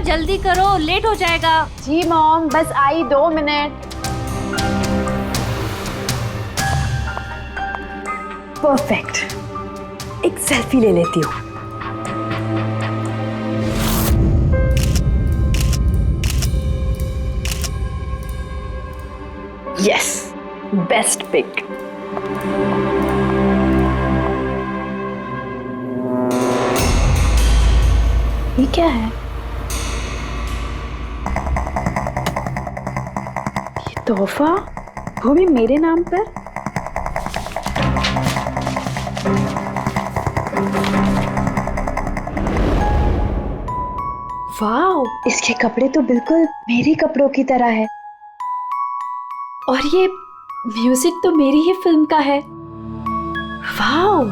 जल्दी करो, लेट हो जाएगा। जी मॉम, बस आई 2 मिनट। परफेक्ट, एक सेल्फी ले लेती हूँ। Yes, best pic. ये क्या है? ये तोहफा, वो भी मेरे नाम पर। वाओ, इसके कपड़े तो बिल्कुल मेरे कपड़ों की तरह है। और ये म्यूजिक तो मेरी ही फिल्म का है। वाओ,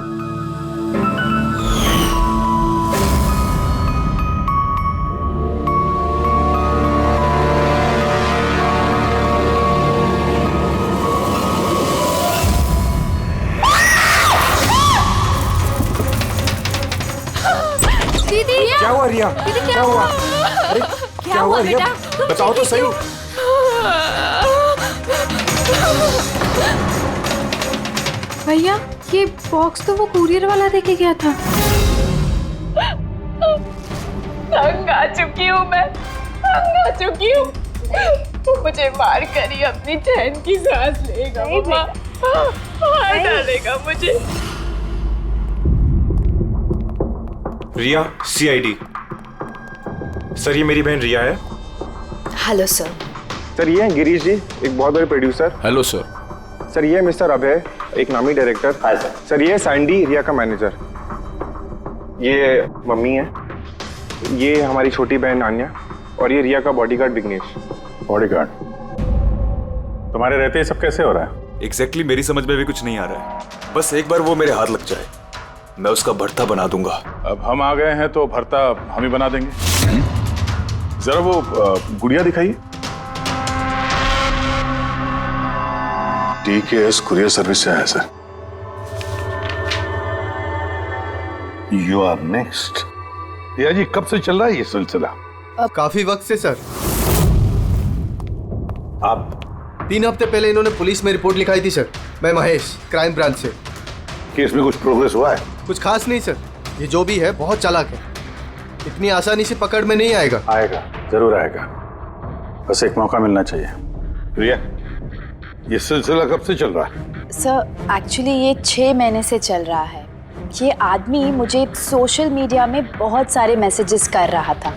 दीदी क्या हुआ रिया? दीदी क्या हुआ? अरे क्या हुआ रिया? बेटा? बताओ तो सही। भैया ये बॉक्स तो वो कुरियर वाला देके गया था। तंग आ चुकी हूँ मैं, तंग आ चुकी हूँ। वो मुझे मार कर ही अपनी चैन की सांस लेगा, मम्मा मार डालेगा मुझे। रिया, CID। सर ये मेरी बहन रिया है। Hello sir. सर ये हैं गिरीश जी, एक बहुत बड़े प्रोड्यूसर। Hello sir. सर ये मिस्टर अभय, एक नामी डायरेक्टर। Hi sir. सर ये सैंडी, रिया का मैनेजर। ये मम्मी है, ये हमारी छोटी बहन आन्या, और ये रिया का बॉडीगार्ड विघ्नेश। बॉडीगार्ड? तुम्हारे रहते ये सब कैसे हो रहा है? एग्जैक्टली मेरी समझ में भी कुछ नहीं आ रहा है। बस एक बार वो मेरे हाथ लग जाए, मैं उसका भरता बना दूंगा। अब हम आ गए हैं तो भरता हम ही बना देंगे। जरा वो गुड़िया दिखाइए। DKS कुरियर सर्विस से आया sir. You are next. Riya ji कब से चल रहा है ये सिलसिला? काफी वक्त से सर। आप 3 हफ्ते पहले इन्होंने पुलिस में रिपोर्ट लिखाई थी सर। मैं महेश, क्राइम ब्रांच से। केस में कुछ प्रोग्रेस हुआ है? कुछ खास नहीं सर, ये जो भी है बहुत चालाक है, इतनी आसानी से पकड़ में नहीं आएगा। आएगा, जरूर आएगा, बस एक मौका मिलना चाहिए। रिया ये सिलसिला कब से चल रहा है? सर एक्चुअली ये 6 महीने से चल रहा है। ये आदमी मुझे सोशल मीडिया में बहुत सारे मैसेजेस कर रहा था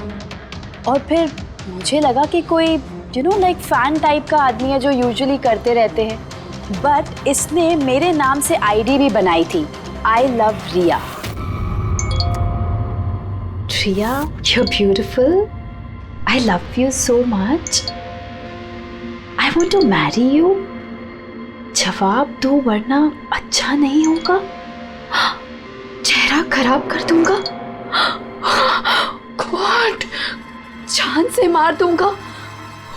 और फिर मुझे लगा कि कोई लाइक फैन टाइप का आदमी है जो यूजुअली करते रहते हैं, बट इसने मेरे नाम से ID भी बनाई थी, I love Riya. Riya, you're beautiful. I love you so much. I want to marry you. जवाब दो वरना अच्छा नहीं होगा, चेहरा खराब कर दूंगा, गॉड जान से मार दूंगा।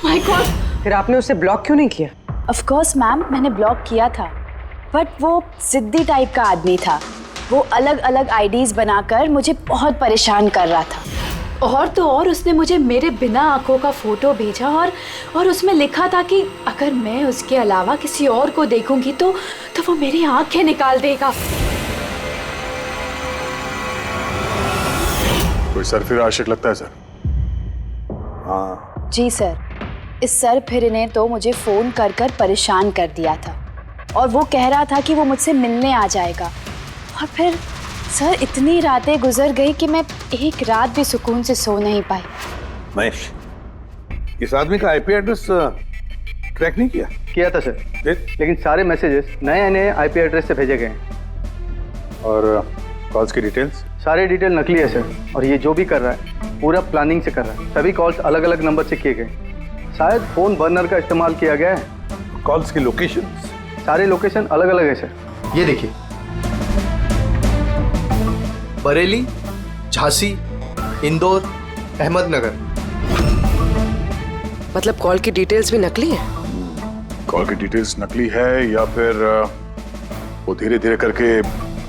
My God. फिर आपने उसे ब्लॉक क्यों नहीं किया? ऑफ कोर्स मैम, मैंने ब्लॉक किया था, बट वो जिद्दी टाइप का आदमी था। वो अलग अलग IDs बनाकर मुझे बहुत परेशान कर रहा था। और तो और उसने मुझे मेरे बिना आंखों का फोटो भेजा और उसमें लिखा था कि अगर मैं उसके अलावा किसी और को देखूंगी तो वो मेरी आंखें निकाल देगा। कोई सरफिर आशिक लगता है सर। हाँ, जी सर, इस सर फिर ने तो मुझे फोन कर कर परेशान कर दिया था और वो कह रहा था कि वो मुझसे मिलने आ जाएगा। और फिर सर इतनी रातें गुजर गई कि मैं एक रात भी सुकून से सो नहीं पाई। महेश, इस आदमी का IP एड्रेस ट्रैक नहीं किया? किया था सर, लेकिन सारे मैसेजेस नए नए IP एड्रेस से भेजे गए हैं। और कॉल्स की डिटेल्स? सारे डिटेल नकली है सर, और ये जो भी कर रहा है पूरा प्लानिंग से कर रहा है। सभी कॉल्स अलग अलग नंबर से किए गए, शायद फोन बर्नर का इस्तेमाल किया गया है। कॉल्स की लोकेशन? सारे लोकेशन अलग अलग है सर। ये देखिए, बरेली, झांसी, इंदौर, अहमदनगर। मतलब कॉल की डिटेल्स भी नकली है? कॉल की डिटेल्स नकली है या फिर वो धीरे धीरे करके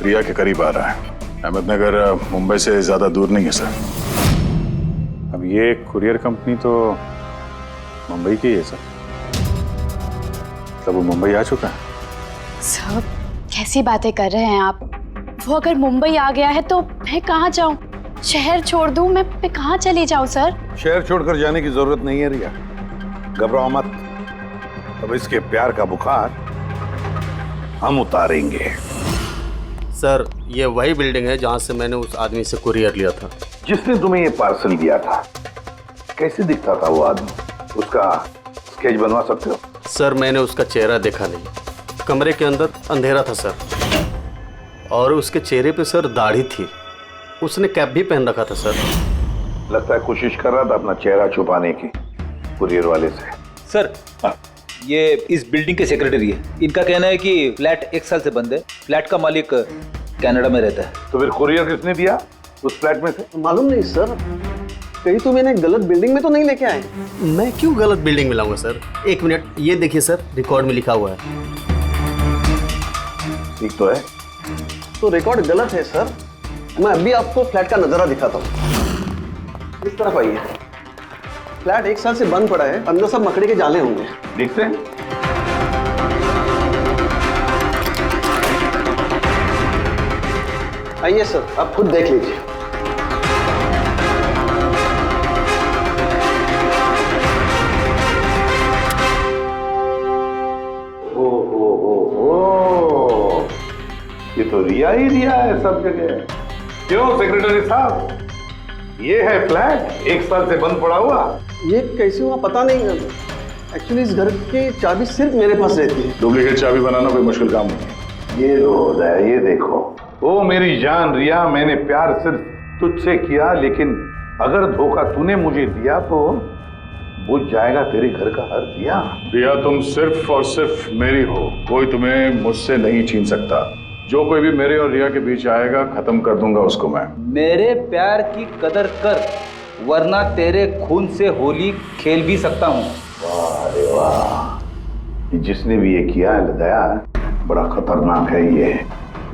रिया के करीब आ रहा है। अहमदनगर मुंबई से ज्यादा दूर नहीं है सर। अब ये कुरियर कंपनी तो मुंबई की है सर। तब वो मुंबई आ चुका है। सर कैसी बातें कर रहे हैं आप? वो अगर मुंबई आ गया है तो मैं कहाँ जाऊँ? शहर छोड़ दूँ? मैं कहाँ चली जाऊँ सर? शहर छोड़कर जाने की जरूरत नहीं है रिया, घबराओ मत। अब इसके प्यार का बुखार हम उतारेंगे। सर ये वही बिल्डिंग है जहाँ से मैंने उस आदमी से कुरियर लिया था। जिसने तुम्हें ये पार्सल दिया था, कैसे दिखता था वो आदमी? उसका स्केच बनवा सकते हो? सर मैंने उसका चेहरा देखा नहीं, कमरे के अंदर अंधेरा था सर, और उसके चेहरे पे सर दाढ़ी थी, उसने कैप भी पहन रखा था सर। लगता है कोशिश कर रहा था अपना चेहरा छुपाने की कुरियर वाले से। सर ये इस बिल्डिंग के सेक्रेटरी है। इनका कहना है कि फ्लैट 1 साल से बंद है। फ्लैट का मालिक कनाडा में रहता है। तो फिर कुरियर किसने दिया उस फ्लैट में से? मालूम नहीं सर, कहीं तो मैंने गलत बिल्डिंग में तो नहीं लेके आए। मैं क्यों गलत बिल्डिंग में लाऊंगा सर? 1 मिनट, ये देखिए सर, रिकॉर्ड में लिखा हुआ है। ठीक तो है। तो रिकॉर्ड गलत है सर। मैं अभी आपको फ्लैट का नजारा दिखाता हूँ। इस तरफ आइए। फ्लैट 1 साल से बंद पड़ा है, अंदर सब मकड़ी के जाले होंगे। देखते हैं। आइए सर, आप खुद देख लीजिए। ये तो रिया ही रिया है सब जगह। क्यों सेक्रेटरी साहब, ये है फ्लैट 1 साल से बंद पड़ा हुआ। ये कैसे हुआ पता नहीं। एक्चुअली इस घर की चाबी सिर्फ मेरे पास रहती है। डुप्लीकेट चाबी बनाना कोई मुश्किल काम नहीं है। ये लो उदय, ये देखो। ओ मेरी जान रिया, मैंने प्यार सिर्फ तुझसे किया, लेकिन अगर धोखा तूने मुझे दिया तो बुझ जाएगा तेरे घर का हर दिया। रिया तुम सिर्फ और सिर्फ मेरी हो, कोई तुम्हें मुझसे नहीं छीन सकता। जो कोई भी मेरे और रिया के बीच आएगा खत्म कर दूंगा उसको मैं। मेरे प्यार की कदर कर, वरना तेरे खून से होली खेल भी सकता हूँ। वाह रे वाह, जिसने भी ये किया है दया, बड़ा खतरनाक है ये।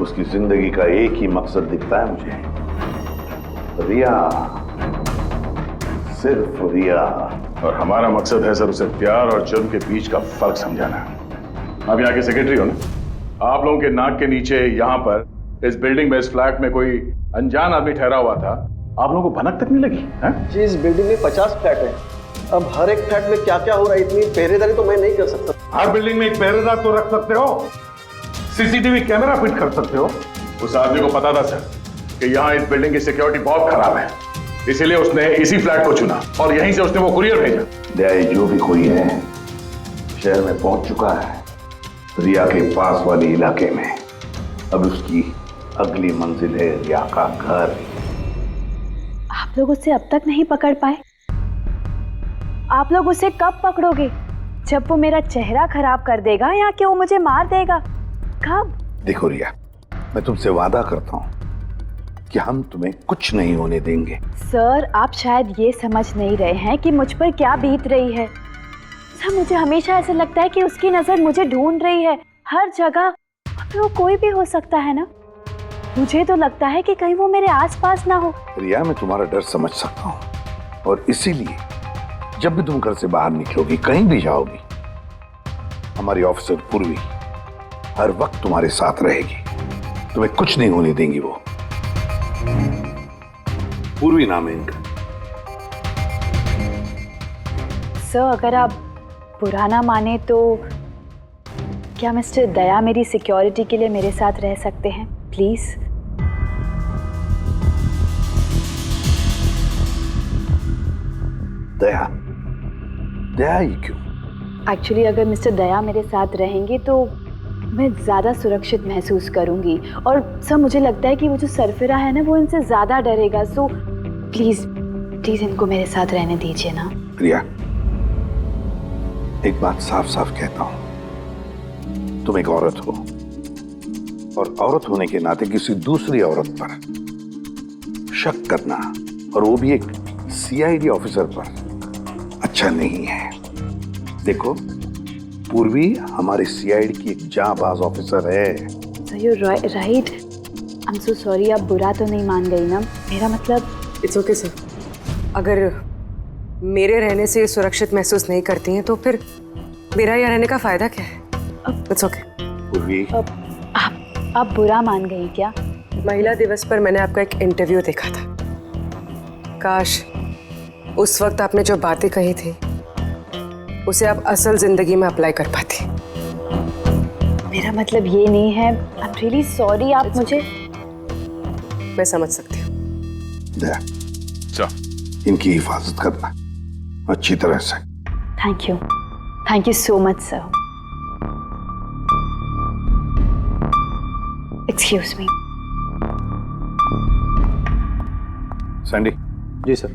उसकी जिंदगी का एक ही मकसद दिखता है मुझे, रिया, सिर्फ रिया। और हमारा मकसद है सर उसे प्यार और जुर्म के बीच का फर्क समझाना। आप यहाँ के सेक्रेटरी हो ना? आप लोगों के नाक के नीचे यहाँ पर इस बिल्डिंग में, इस फ्लैट में कोई अनजान आदमी ठहरा हुआ था, आप लोगों को भनक तक नहीं लगी है? जी इस बिल्डिंग में 50 फ्लैट है। अब हर एक फ्लैट में क्या क्या हो रहा है, इतनी पहरेदारी तो मैं नहीं कर सकता। हर बिल्डिंग में एक पहरेदार तो रख सकते हो, सीसीटीवी कैमरा फिट कर सकते हो। उस आदमी को पता था सर कि यहाँ इस बिल्डिंग की सिक्योरिटी बहुत खराब है, इसीलिए उसने इसी फ्लैट को चुना और यहीं से उसने वो कुरियर भेजा। दया, जो भी कोई है शहर में पहुंच चुका है, रिया के पास वाले इलाके में। अब उसकी अगली मंजिल है रिया का घर। आप लोग उसे अब तक नहीं पकड़ पाए? आप लोग उसे कब पकड़ोगे? जब वो मेरा चेहरा खराब कर देगा या कि वो मुझे मार देगा? कब? देखो रिया, मैं तुमसे वादा करता हूं कि हम तुम्हें कुछ नहीं होने देंगे। सर आप शायद ये समझ नहीं रहे हैं कि मुझ पर क्या बीत रही है। सर मुझे हमेशा ऐसा लगता है कि उसकी नजर मुझे ढूंढ रही है हर जगह। अब वो कोई भी हो सकता है ना? मुझे तो लगता है कि कहीं वो मेरे आसपास ना हो। रिया, मैं तुम्हारा डर समझ सकता हूँ और इसीलिए जब भी तुम घर से बाहर निकलोगी, कहीं भी जाओगी, हमारी ऑफिसर पूर्वी हर वक्त तुम्हारे साथ रहेगी। तुम्हें कुछ नहीं होने देंगी वो। पूर्वी नाम है इनका। सर अगर आप पुराना माने तो क्या मिस्टर दया मेरी सिक्योरिटी के लिए मेरे साथ रह सकते हैं प्लीज? दया? दया ही क्यों? एक्चुअली अगर मिस्टर दया मेरे साथ रहेंगे तो मैं ज़्यादा सुरक्षित महसूस करूंगी। और सर मुझे लगता है कि वो जो सरफिरा है ना वो इनसे ज़्यादा डरेगा। सो प्लीज़ प्लीज़ इनको मेरे साथ रहने दीजिए ना। रिया, एक बात साफ साफ कहता हूं, तुम एक औरत हो और औरत होने के नाते किसी दूसरी औरत पर शक करना, और वो भी एक सीआईडी ऑफिसर पर, अच्छा नहीं है। देखो, पूर्वी हमारे सीआईडी की एक जांबाज ऑफिसर है। So you right. I am so sorry, आप बुरा तो नहीं मान गई ना? मेरा मतलब इट्स ओके सर, अगर मेरे रहने से ये सुरक्षित महसूस नहीं करती हैं तो फिर मेरा यहाँ रहने का फायदा क्या है? It's okay. पूर्वी, आप बुरा मान गई क्या? महिला दिवस पर मैंने आपका एक इंटरव्यू देखा था। काश उस वक्त आपने जो बातें कही थी उसे आप असल जिंदगी में अप्लाई कर पाती। मेरा मतलब ये नहीं है। आई एम रियली सॉरी। आप मुझे मैं समझ सकती हूँ। इनकी हिफाजत करना अच्छी तरह से। Thank you so much sir. Excuse me. Sandy. जी sir.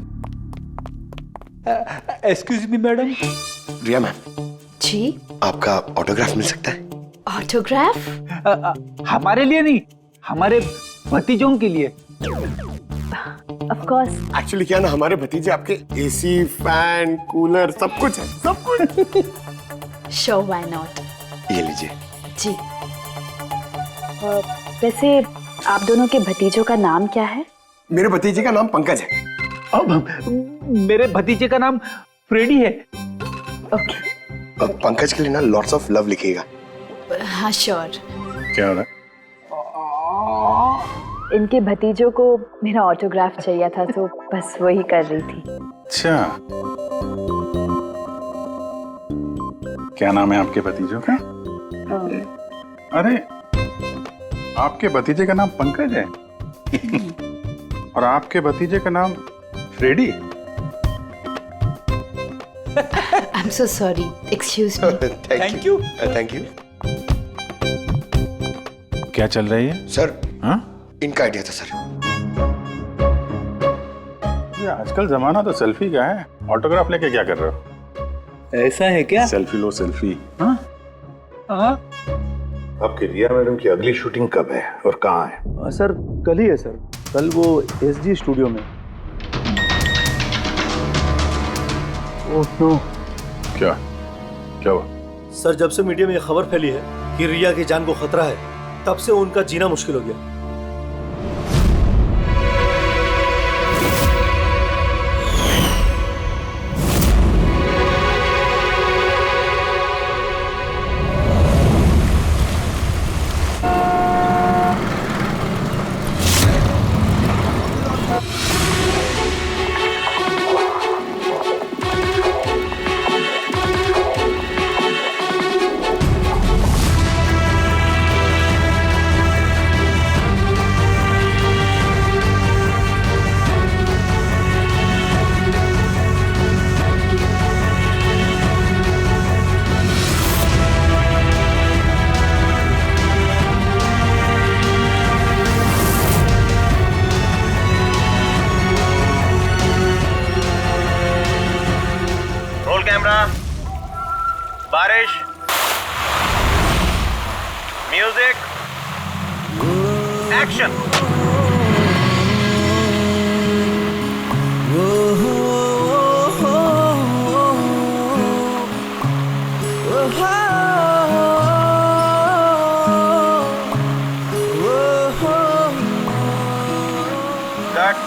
Excuse me madam. Riya ma'am ji, आपका ऑटोग्राफ मिल सकता है? ऑटोग्राफ? हमारे लिए नहीं, हमारे भतीजों के लिए। Of course. एक्चुअली क्या ना, हमारे भतीजे आपके एसी, फैन, कूलर सब कुछ है, सब कुछ। Show why not. ये लीजिए। जी। वैसे आप दोनों के भतीजों का नाम क्या है? मेरे भतीजे का नाम पंकज है। अब मेरे भतीजे का नाम फ्रेडी है। ओके। पंकज के लिए ना लॉट्स ऑफ लव लिखिएगा। हाँ श्योर। क्या हो रहा है? इनके भतीजों को मेरा ऑटोग्राफ चाहिए था तो बस वही कर रही थी। अच्छा, क्या नाम है आपके भतीजों का? अरे, आपके भतीजे का नाम पंकज है और आपके भतीजे का नाम Freddie. I am so sorry. Excuse me. Thank you. Thank you. क्या चल रही है सर? हाँ? इनका आइडिया था सर। ये आजकल जमाना तो सेल्फी का है, ऑटोग्राफ लेके क्या कर रहे हो? ऐसा है क्या? सेल्फी लो सेल्फी। हाँ? हाँ? आपकी रिया मैडम की अगली शूटिंग कब है और कहाँ है? सर कल ही है सर, कल वो एसजी स्टूडियो में। Oh no. क्या हुआ? सर, जब से मीडिया में ये खबर फैली है कि रिया की जान को खतरा है, तब से उनका जीना मुश्किल हो गया। बारिश, म्यूजिक, एक्शन।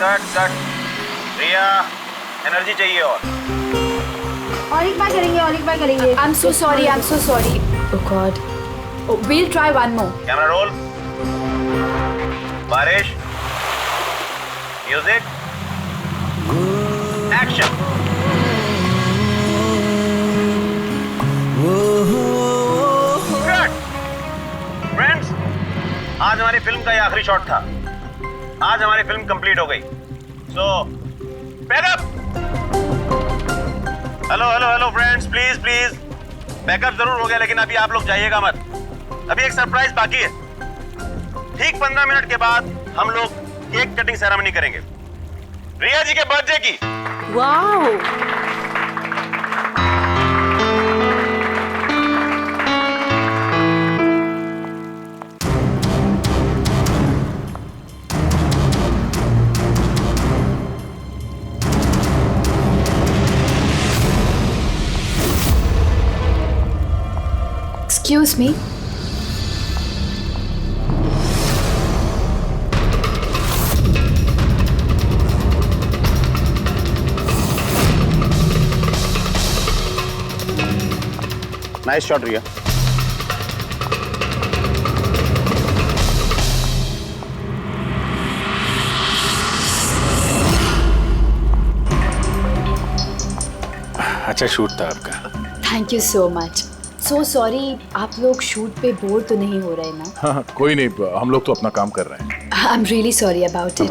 कट। रिया, एनर्जी चाहिए और एक बार करेंगे। I'm so sorry. Oh God. We'll try one more. Camera roll. बारिश, म्यूजिक, एक्शन। फ्रेंड्स, आज हमारी फिल्म का ये आखिरी शॉट था। आज हमारी फिल्म कंप्लीट हो गई। So pack up. Hello friends, please backup जरूर हो गया, लेकिन अभी आप लोग जाइएगा मत। अभी एक सरप्राइज बाकी है। ठीक 15 मिनट के बाद हम लोग केक कटिंग सेरेमनी करेंगे रिया जी के बर्थडे की। Wow. Excuse me. Nice shot Riya. अच्छा शूट था आपका। Thank you so much. So sorry, आप लोग शूट पे बोर तो नहीं हो रहे ना? हाँ कोई नहीं, हम लोग तो अपना काम कर रहे हैं। I am really sorry about it.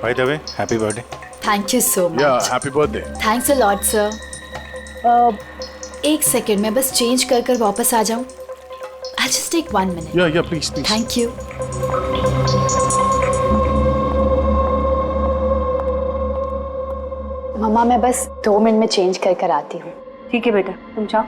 By the way happy birthday. Thank you so yeah much. Happy birthday. Thanks a lot sir. एक सेकेंड, मैं बस चेंज कर कर वापस आ जाऊँ। I just take 1 minute. Yeah please please. Thank you. मम्मा मैं बस 2 मिनट में चेंज कर कर आती हूँ। ठीक है बेटा, तुम जाओ।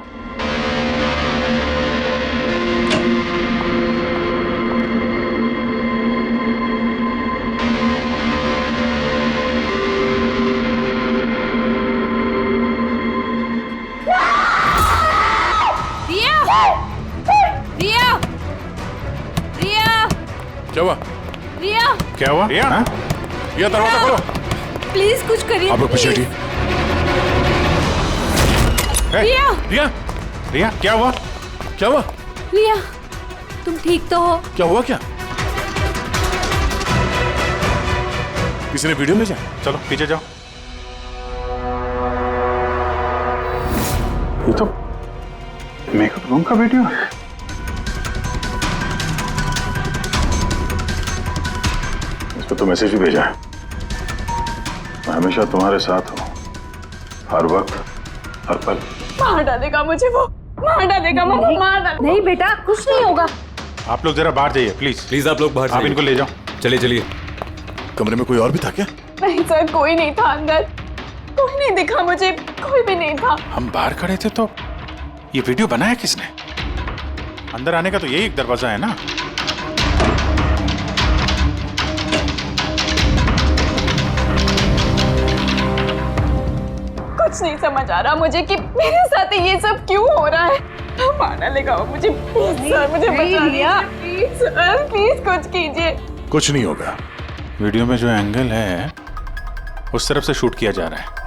रिया! रिया! क्या हुआ? रिया! क्या हुआ? रिया? रिया दरवाजा खोलो। प्लीज कुछ करिए। आप लोग पीछे हटिए। रिया! रिया! रिया क्या हुआ? क्या हुआ? रिया, तुम ठीक तो हो? क्या हुआ क्या? किसी ने वीडियो भेजा? चलो पीछे जाओ। ये तो मेकअप रूम का वीडियो है। इस पर तो मैसेज भी भेजा है, मैं हमेशा तुम्हारे साथ हूँ, हर वक्त हर पल। मार डालेगा मुझे वो, मार डालेगा, मार डालेगा। नहीं बेटा, कुछ नहीं होगा। आप लोग जरा बाहर जाइए प्लीज। प्लीज आप लोग बाहर आप इनको ले जाओ। चलिए चलिए। कमरे में कोई और भी था क्या? नहीं सर, कोई नहीं था अंदर, कोई नहीं दिखा मुझे, कोई भी नहीं था। हम बाहर खड़े थे तो ये वीडियो बनाया किसने? अंदर आने का तो यही एक दरवाजा है ना। कुछ नहीं समझ आ रहा मुझे कि मेरे साथ ये सब क्यों हो रहा है। मार डालेगा वो मुझे। प्लीज सर, मुझे बचा दिया। प्लीज सर, प्लीज कुछ कीजिए। कुछ नहीं होगा। वीडियो में जो एंगल है उस तरफ से शूट किया जा रहा है।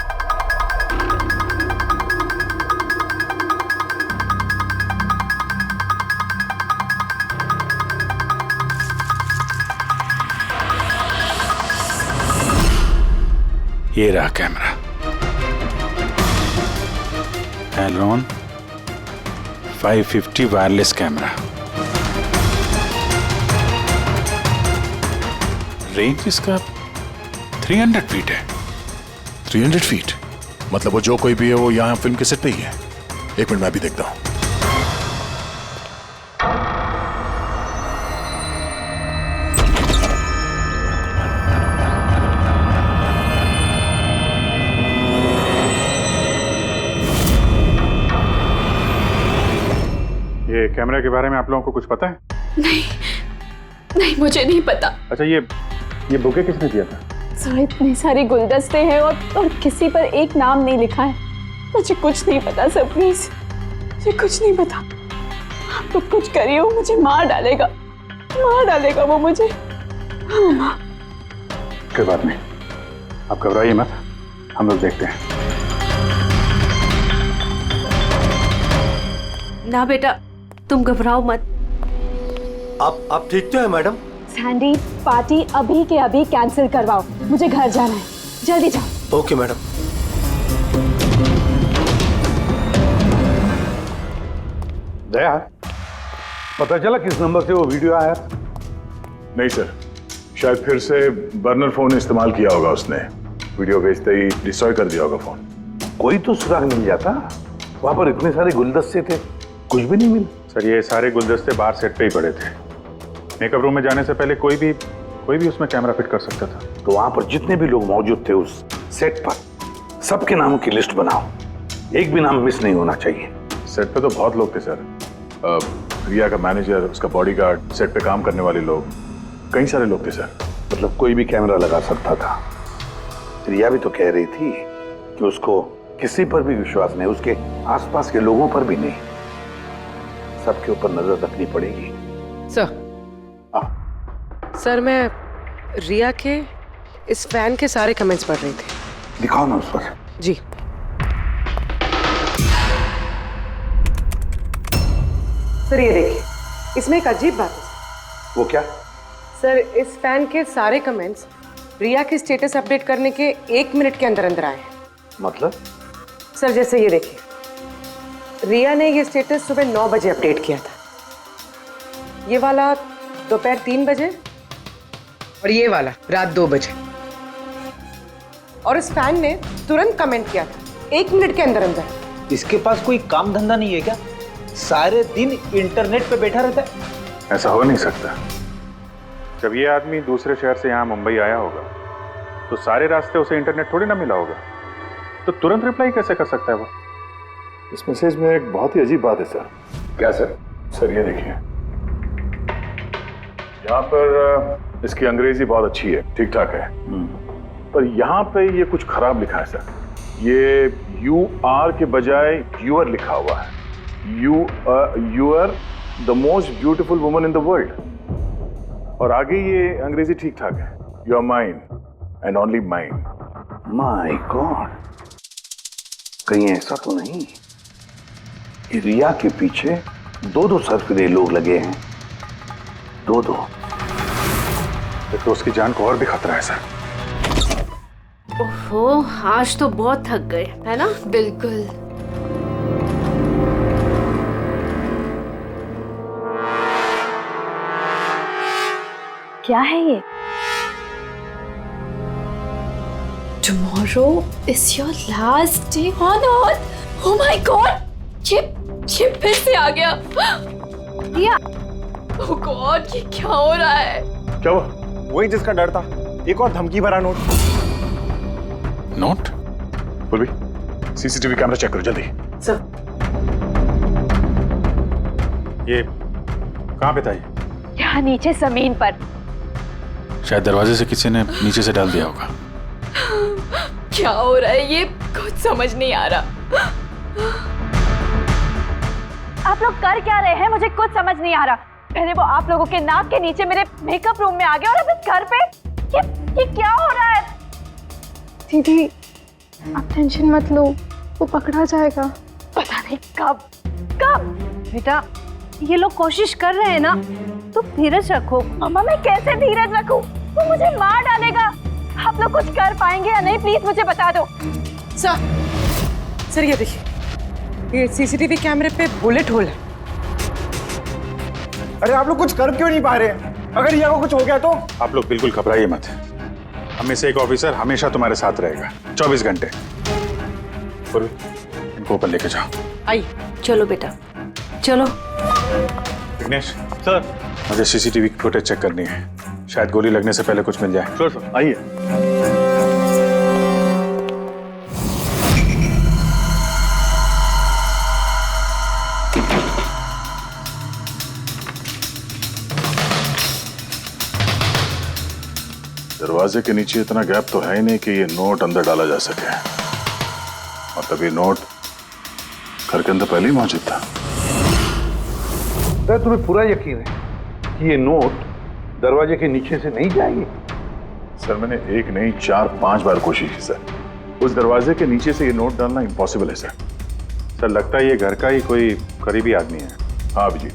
ये रहा कैमरा। एलरॉन 550 वायरलेस कैमरा। रेंज इसका 300 फीट है। 300 फीट मतलब वो जो कोई भी है वो यहाँ फिल्म के सेट पे ही है। एक मिनट मैं भी देखता हूँ। ये कैमरा के बारे में आप लोगों को कुछ पता है? नहीं मुझे नहीं पता। अच्छा ये बुके किसने दिया था? सर इतने सारे गुलदस्ते हैं और किसी पर एक नाम नहीं लिखा है। मुझे कुछ नहीं पता सर, प्लीज मुझे कुछ नहीं पता। आप लोग कुछ करिए, वो मुझे मार डालेगा वो मुझे। कोई बात नहीं, आप घबराइए मत, हम लोग देखते हैं। ना बेटा, तुम घबराओ मत। आप ठीक तो है मैडम? सैंडी, पार्टी अभी के अभी कैंसिल करवाओ, मुझे घर जाना है, जल्दी जाओ। Okay madam. दया, पता चला किस नंबर से वो वीडियो आया? नहीं सर, शायद फिर से बर्नर फोन इस्तेमाल किया होगा उसने। वीडियो भेजते ही डिस्ट्रॉय कर दिया होगा फोन। कोई तो सुराग मिल जाता। वहां पर इतने सारे गुलदस्ते थे, कुछ भी नहीं मिला। सर ये सारे गुलदस्ते बाहर सेट पे ही पड़े थे। मेकअप रूम में जाने से पहले कोई भी उसमें कैमरा फिट कर सकता था। तो वहां पर जितने भी लोग मौजूद थे उस सेट पर, सबके नामों की लिस्ट बनाओ, एक भी नाम मिस नहीं होना चाहिए। सेट पे तो बहुत लोग थे सर। रिया का मैनेजर, उसका बॉडीगार्ड, सेट पे काम करने वाले लोग, कई सारे लोग थे सर। मतलब कोई भी कैमरा लगा सकता था। रिया भी तो कह रही थी कि उसको किसी पर भी विश्वास नहीं, उसके आसपास के लोगों पर भी नहीं, सबके ऊपर नजर रखनी पड़ेगी। सर मैं रिया के इस फैन के सारे कमेंट्स पढ़ रही थी। दिखाओ ना उस पर। जी। सर ये देखिए, इसमें एक अजीब बात है। वो क्या? सर इस फैन के सारे कमेंट्स रिया के स्टेटस अपडेट करने के 1 मिनट के अंदर अंदर आए हैं। मतलब? सर जैसे ये देखिए, रिया ने ये स्टेटस सुबह 9 बजे अपडेट किया था, ये वाला दोपहर 3 बजे और ये वाला रात 2 बजे। और इस फैन ने तुरंत कमेंट किया था 1 मिनट के अंदर अंदर। इसके पास कोई काम धंधा नहीं है क्या? सारे दिन इंटरनेट पे बैठा रहता है। ऐसा हो नहीं सकता। जब ये आदमी दूसरे शहर से यहाँ मुंबई आया होगा तो सारे रास्ते उसे इंटरनेट थोड़ी ना मिला होगा, तो तुरंत रिप्लाई कैसे कर सकता है वो? इस मैसेज में एक बहुत ही अजीब बात है सर। क्या सर? सर ये देखिए, यहाँ पर इसकी अंग्रेजी बहुत अच्छी है, ठीक ठाक है, पर यहाँ पे ये कुछ खराब लिखा है सर। ये UR के बजाय यूर लिखा हुआ है। You are the most beautiful woman in the world. और आगे ये अंग्रेजी ठीक ठाक है, you are mine and only mine. My god, कहीं ऐसा तो नहीं कि रिया के पीछे 2 सरफिरे लोग लगे हैं? 2। तो उसकी जान को और भी खतरा है सर। ओहो, आज तो बहुत थक गए, है ना? बिल्कुल। क्या है ये? Tomorrow is your last day on Earth. Oh my God! ये फिर से आ गया। रिया, oh God, ये क्या हो रहा है? क्या हुआ? वही जिसका डर था, एक और धमकी भरा नोट। नोट? बोल भी, CCTV कैमरा चेक करो जल्दी। सर ये कहाँ पे था? ये यहाँ नीचे जमीन पर। शायद दरवाजे से किसी ने नीचे से डाल दिया होगा। क्या हो रहा है ये? कुछ समझ नहीं आ रहा। आप लोग कर क्या रहे हैं? मुझे कुछ समझ नहीं आ रहा। पहले वो आप लोगों के नाक के नीचे मेरे मेकअप रूम में आ गया और अब इस घर पे ये क्या हो रहा है? दीदी आप टेंशन मत लो, वो पकड़ा जाएगा। पता नहीं कब। बेटा, ये लोग कोशिश कर रहे हैं ना, तो धीरज रखो। मम्मा मैं कैसे धीरज रखूं? वो मुझे मार डालेगा। आप लोग कुछ कर पाएंगे या नहीं, प्लीज मुझे बता दो। सर ये देखिए, ये CCTV कैमरे पे बुलेट होल है। अरे आप लोग कुछ कर क्यों नहीं पा रहे? अगर रिया को कुछ हो गया तो? आप लोग बिल्कुल घबराइए मत। हम में से एक ऑफिसर हमेशा तुम्हारे साथ रहेगा 24 घंटे। इनको ऊपर लेके जाओ। आइए। चलो बेटा, चलो। विघ्नेश सर, मुझे CCTV की फुटेज चेक करनी है, शायद गोली लगने से पहले कुछ मिल जाए। श्योर सर, आइए। दरवाजे के नीचे इतना गैप तो है ही नहीं कि ये नोट अंदर डाला जा सके। मतलब ये नोट घर के अंदर पहले ही मौजूद था। तो तुम्हें पूरा यकीन है कि ये नोट दरवाजे के नीचे से नहीं जाएंगे? सर मैंने 1 नहीं 4-5 बार कोशिश की सर। उस दरवाजे के नीचे से ये नोट डालना इम्पॉसिबल है सर। सर लगता है ये घर का ही कोई करीबी आदमी है। हाँ जी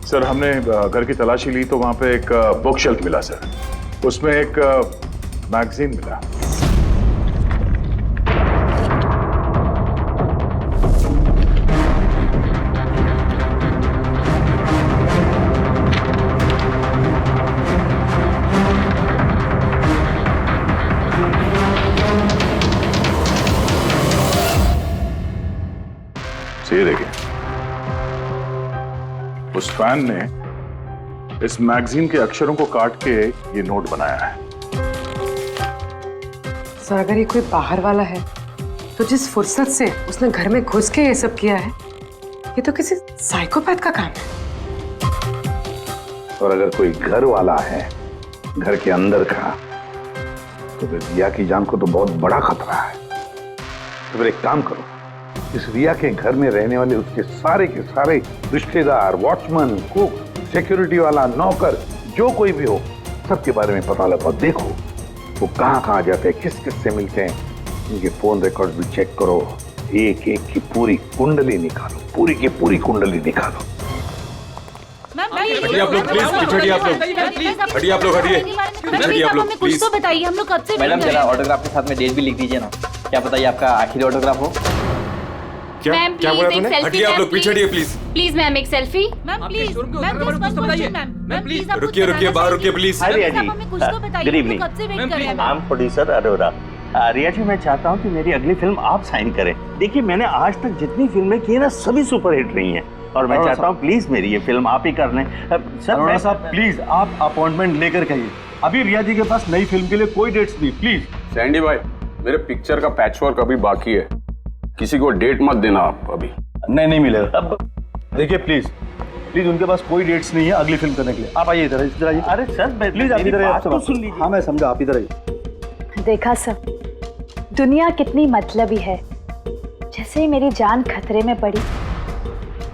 सर, हमने घर की तलाशी ली तो वहां पे एक बुक शेल्फ मिला सर, उसमें एक मैगजीन मिला। ये देखिए, उस फैन ने इस मैगजीन के अक्षरों को काट के ये नोट बनाया है। सर अगर ये कोई बाहर वाला है तो जिस फुर्सत से उसने घर में घुस के ये सब किया है, ये तो किसी साइकोपैथ का काम है। और अगर कोई घर वाला है, घर के अंदर का, तो फिर रिया की जान को तो बहुत बड़ा खतरा है। तो फिर एक काम करो, इस रिया के घर में रहने वाले उसके सारे के सारे रिश्तेदार, वॉचमैन, कुक, सिक्योरिटी वाला, नौकर, जो कोई भी हो, सबके बारे में पता लगाओ। देखो वो कहाँ जाते हैं, किस किस से मिलते हैं, उनके फोन रिकॉर्ड भी चेक करो। एक एक की पूरी कुंडली निकालो, पूरी की पूरी कुंडली निकालो। हटिए आप लोग प्लीज, हटिए आप लोग, हटिए आप लोग, हटिए, हटिए आप लोग प्लीज। तो बताइए, हम लोग कब से मैडम जरा ऑटोग्राफ के साथ में डेट भी लिख दीजिए ना, क्या पता ये आपका आखिरी ऑटोग्राफ हो। क्या बोला तूने? हटिए आप लोग, पीछे हटिए प्लीज। प्लीज मैम एक selfie. Ma'am please, ma'am please रुकिए रुकिए, बाहर रुकिए प्लीज। कुछ तो बताइए, Good evening. कब से वेट कर रहे हैं। I am producer Arora. Riya ji, मैं चाहता हूँ कि मेरी अगली फिल्म आप साइन करें। देखिए, मैंने आज तक जितनी फिल्में की है ना, सभी सुपरहिट रही हैं, और मैं चाहता हूँ प्लीज मेरी ये फिल्म आप ही कर लें। सर साहब प्लीज आप अपॉइंटमेंट लेकर कहिए, अभी रिया जी के पास नई फिल्म के लिए कोई डेट्स नहीं, प्लीज। सैंडी भाई, मेरे पिक्चर का पैचवर्क अभी बाकी है, किसी को डेट मत देना आप अभी। नहीं मिलेगा। अब देखिए प्लीज उनके पास कोई डेट्स नहीं है अगली फिल्म करने के लिए। आप आइए इधर आइए। अरे सर प्लीज आप इधर आइए, तो सुन लीजिए। हाँ मैं समझा, आप इधर आइए। देखा सब, दुनिया कितनी मतलबी है। जैसे ही मेरी जान खतरे में पड़ी,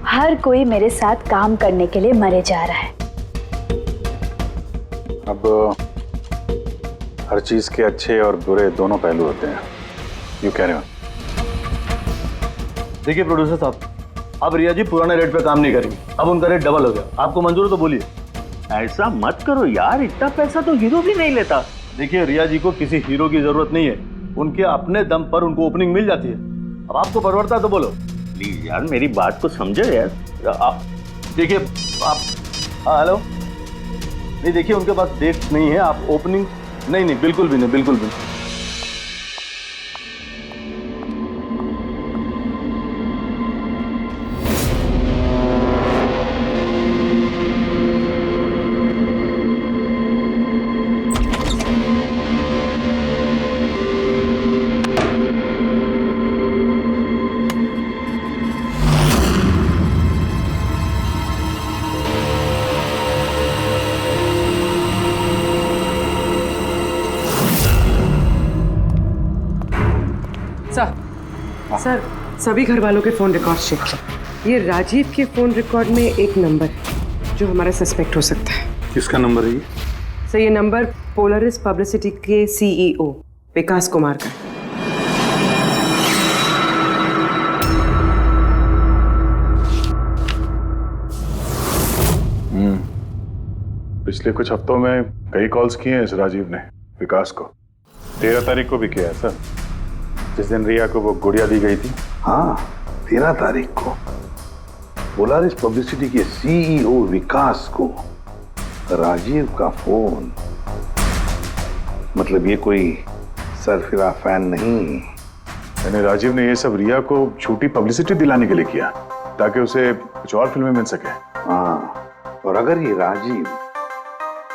हर कोई मेरे साथ काम करने के लिए मरे जा रहा है। अब हर चीज के अच्छे और बुरे दोनों पहलू होते हैं। You carry on. देखिए प्रोड्यूसर साहब, अब रिया जी पुराने रेट पे काम नहीं करेंगे, अब उनका रेट डबल हो गया। आपको मंजूर है तो बोलिए। ऐसा मत करो यार, इतना पैसा तो हीरो भी नहीं लेता। देखिए रिया जी को किसी हीरो की जरूरत नहीं है, उनके अपने दम पर उनको ओपनिंग मिल जाती है। अब आपको परवड़ता है तो बोलो। प्लीज यार, मेरी बात को समझो यार। आप देखिए आप, हेलो, नहीं देखिए उनके पास डेट नहीं है, आप ओपनिंग नहीं बिल्कुल भी नहीं, बिल्कुल भी नहीं। सर सभी घर वालों के फोन रिकॉर्ड चेक किए। ये राजीव के फोन रिकॉर्ड में एक नंबर है जो हमारा सस्पेक्ट हो सकता है। किसका नंबर है ये? सर ये नंबर पोलरिस पब्लिसिटी के सीईओ विकास कुमार का है। पिछले कुछ हफ्तों में कई कॉल्स किए हैं इस राजीव ने विकास को। 13 तारीख को भी किया है सर, जिस दिन रिया को वो गुड़िया दी गई थी। हाँ 13 तारीख को पोलारिस पब्लिसिटी के सीईओ विकास को राजीव का फोन। मतलब ये कोई सरफिरा फैन नहीं। यानी राजीव ने ये सब रिया को झूठी पब्लिसिटी दिलाने के लिए किया ताकि उसे कुछ और फिल्में मिल सके। हाँ, और अगर ये राजीव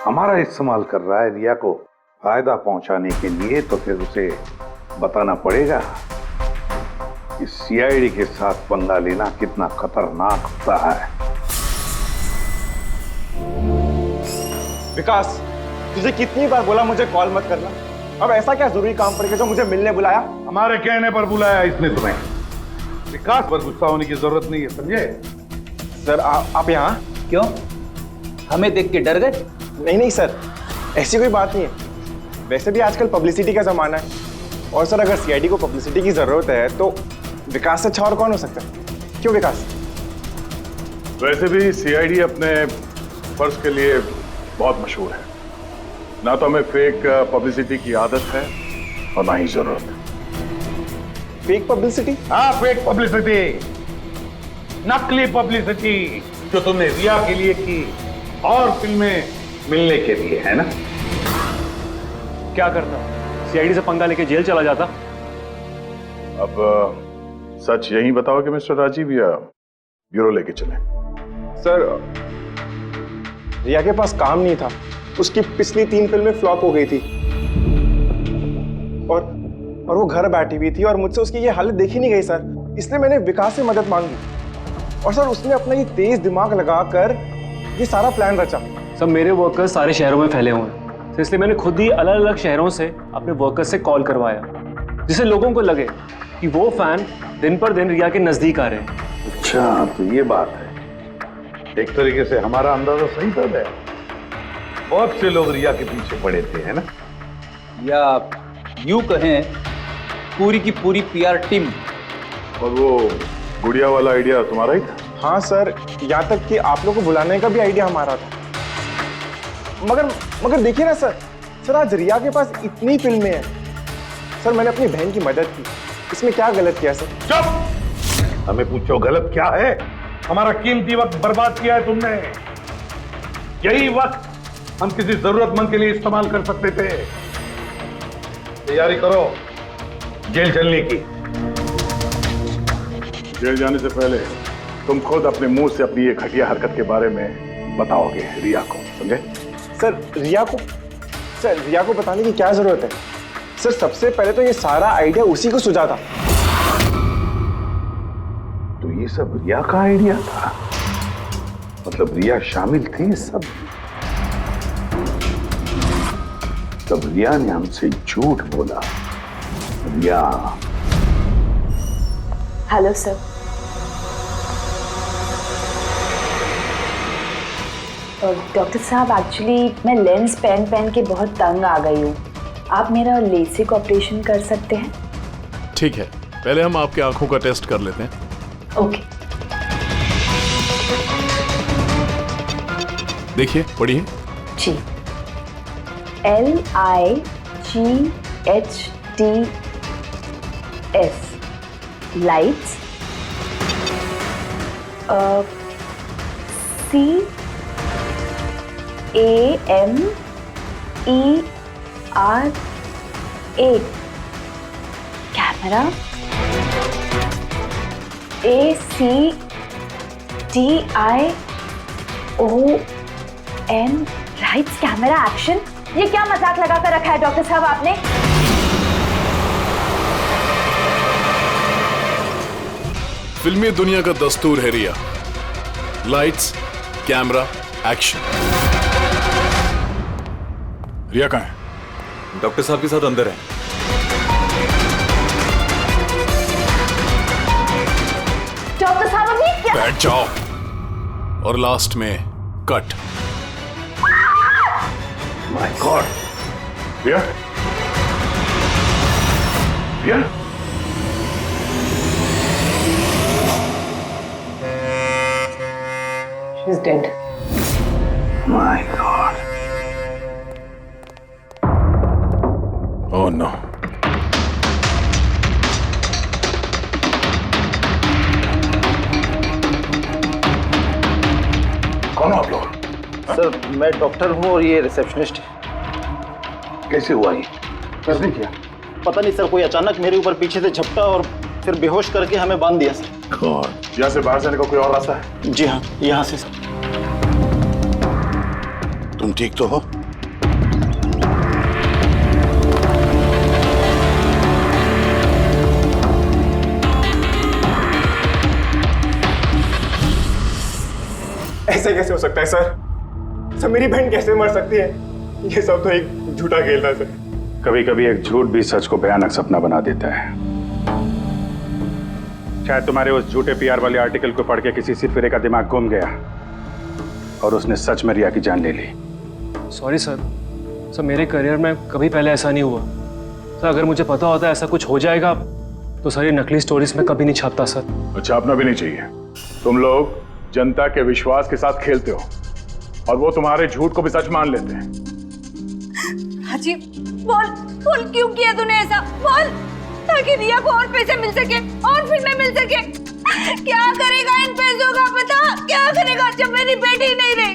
हमारा इस्तेमाल कर रहा है रिया को फायदा पहुंचाने के लिए, तो फिर उसे बताना पड़ेगा कि सीआईडी के साथ पंगा लेना कितना खतरनाक होता है। विकास, तुझे कितनी बार बोला मुझे कॉल मत करना? अब ऐसा क्या जरूरी काम पड़ गया जो मुझे मिलने बुलाया? हमारे कहने पर बुलाया इसने तुम्हें। विकास पर गुस्सा होने की जरूरत नहीं है, समझे? सर आप यहाँ क्यों? हमें देख के डर गए? नहीं सर, ऐसी कोई बात नहीं है। वैसे भी आजकल पब्लिसिटी का जमाना है, और सर अगर सीआईडी को पब्लिसिटी की जरूरत है तो विकास से अच्छा और कौन हो सकता है? क्यों विकास? वैसे भी सीआईडी अपने फर्ज के लिए बहुत मशहूर है। ना तो हमें फेक पब्लिसिटी की आदत है और ना ही जरूरत। Fake publicity? हाँ, फेक पब्लिसिटी, नकली पब्लिसिटी जो तुमने रिया के लिए की और फिल्में मिलने के लिए, है ना? क्या करता? सीआईडी से पंगा लेके जेल चला जाता। अब सच यही बताओ कि मिस्टर राजीव या ब्यूरो लेके चले? सर रिया के पास काम नहीं था, उसकी पिछली 3 फिल्में फ्लॉप हो गई थी, और वो घर बैठी हुई थी और मुझसे उसकी ये हालत देखी नहीं गई सर। इसलिए मैंने विकास से मदद मांगी, और सर उसने अपना ये तेज दिमाग लगाकर ये सारा प्लान रचा। सर मेरे वर्कर्स सारे शहरों में फैले हुए हैं, तो इसलिए मैंने खुद ही अलग अलग शहरों से अपने वर्कर्स से कॉल करवाया, जिससे लोगों को लगे कि वो फैन दिन पर दिन रिया के नजदीक आ रहे हैं। अच्छा, तो ये बात है। एक तरीके से हमारा अंदाजा सही था। बहुत से लोग रिया के पीछे पड़े थे, है ना? या यूं कहें पूरी की पूरी पीआर टीम। और वो गुड़िया वाला आइडिया तुम्हारा ही था? हाँ सर, यहाँ तक कि आप लोग को बुलाने का भी आइडिया हमारा था। मगर देखिए ना सर आज रिया के पास इतनी फिल्में हैं। सर मैंने अपनी बहन की मदद की, इसमें क्या गलत किया सर? चुप! हमें पूछो गलत क्या है? हमारा कीमती वक्त बर्बाद किया है तुमने। यही वक्त हम किसी जरूरतमंद के लिए इस्तेमाल कर सकते थे। तैयारी करो जेल चलने की। जेल जाने से पहले तुम खुद अपने मुंह से अपनी ये घटिया हरकत के बारे में बताओगे रिया को, समझे? सर रिया को बताने की क्या जरूरत है? सर सबसे पहले तो ये सारा आइडिया उसी को सुझा था। तो ये सब रिया का आइडिया था? मतलब रिया शामिल थी सब? तब रिया ने हमसे झूठ बोला। रिया। Hello sir. डॉक्टर साहब, एक्चुअली मैं लेंस पहन के बहुत तंग आ गई हूँ। आप मेरा लेसिक ऑपरेशन कर सकते हैं? ठीक है, पहले हम आपके आंखों का टेस्ट कर लेते हैं। ओके। देखिए, पढ़िए। जी। LIGHTS lights. CAMERA camera. ACTION lights camera action. ये क्या मजाक लगा कर रखा है डॉक्टर साहब आपने? फिल्मी दुनिया का दस्तूर है Riya. Lights, camera, action. Riya कहाँ है? डॉक्टर साहब के साथ अंदर है। डॉक्टर साहब अभी क्या? बैठ जाओ। और लास्ट में cut. My god. Riya? Riya? She's dead. My God. Oh no. कौन हो आप लोग? सर मैं डॉक्टर हूँ और ये रिसेप्शनिस्ट है। कैसे हुआ ये? किसने किया? पता नहीं सर, कोई अचानक मेरे ऊपर पीछे से झपटा और फिर बेहोश करके हमें बांध दिया सर। God. यहाँ से बाहर जाने का कोई और रास्ता है? जी हाँ, यहाँ से सर। तुम ठीक तो हो? ऐसे कैसे हो सकता है सर? मेरी बहन कैसे मर सकती है? ये सब तो एक झूठा खेल था सर। कभी कभी एक झूठ भी सच को भयानक सपना बना देता है। शायद तुम्हारे उस झूठे पीआर वाले आर्टिकल को पढ़ के किसी सिरफिरे का दिमाग घूम गया और उसने सच में रिया की जान ले ली। सॉरी सर, मेरे करियर में कभी पहले ऐसा नहीं हुआ सर। अगर मुझे पता होता ऐसा कुछ हो जाएगा तो सारी नकली स्टोरीज में कभी नहीं छापता सर। छापना भी नहीं चाहिए। तुम लोग जनता के विश्वास के साथ खेलते हो और वो तुम्हारे झूठ को भी सच मान लेते हैं। हाजी, बोल क्यों किया तूने ऐसा? बोल, ताकि रिया को और पैसे मिल सके और फिल्में मिल सके। क्या करेगा इन पैसों का पता? क्या करेगा जब मेरी बेटी नहीं रही?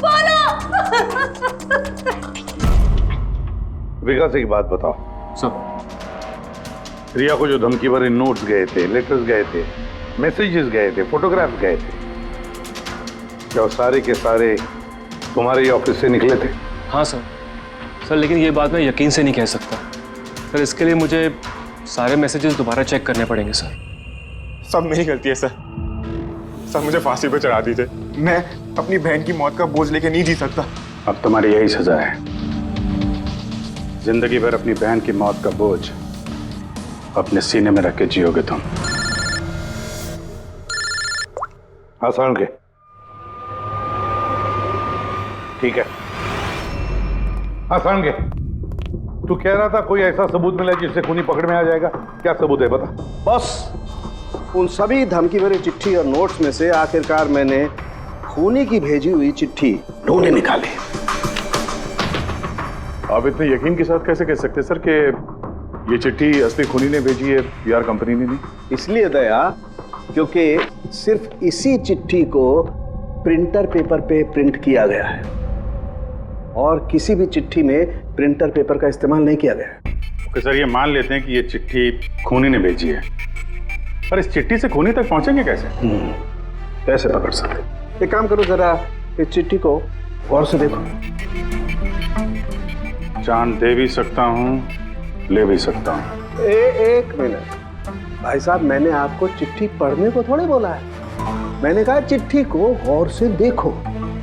बोलो। विकास एक बात बताओ सब। रिया को जो धमकी भरे नोट्स गए थे, लेटर्स गए थे, मैसेजेस गए थे, फोटोग्राफ्स गए थे, क्या वो सारे के सारे तुम्हारे ऑफिस से निकले थे? हाँ सर, लेकिन ये बात मैं यकीन से नहीं कह सकता सर। इसके लिए मुझे सारे मैसेजेस दोबारा चेक करने पड़ेंगे सर। सब मेरी गलती है सर। मुझे फांसी पर चढ़ा दीजिए। मैं अपनी बहन की मौत का बोझ लेके नहीं जी सकता। अब तुम्हारी यही सजा है। जिंदगी भर अपनी बहन की मौत का बोझ अपने सीने में रख के जियोगे तुम। आसान के ठीक है। आसान के तू कह रहा था कोई ऐसा सबूत मिला जिससे खूनी पकड़ में आ जाएगा। क्या सबूत है बता? बॉस, उन सभी धमकी भरी चिट्ठी और नोट्स में से आखिरकार मैंने खूनी की भेजी हुई चिट्ठी ढूंढे निकाली। आप इतने यकीन के साथ कैसे कह सकते सर कि ये चिट्ठी असली खूनी ने भेजी है, पीआर कंपनी ने नहीं? इसलिए दया, क्योंकि सिर्फ इसी चिट्ठी को प्रिंटर पेपर पे प्रिंट किया गया है और किसी भी चिट्ठी में प्रिंटर पेपर का इस्तेमाल नहीं किया गया है। ओके सर, ये मान लेते हैं कि ये चिट्ठी खूनी ने भेजी है, पर इस चिट्ठी से खूनी तक पहुंचेंगे कैसे? कैसे पकड़ सकते? एक काम करो, जरा इस चिट्ठी को गौर से देखो। चांद दे भी सकता हूँ, ले भी सकता हूँ। एक मिनट भाई साहब, मैंने आपको चिट्ठी पढ़ने को थोड़ी बोला है, मैंने कहा चिट्ठी को गौर से देखो।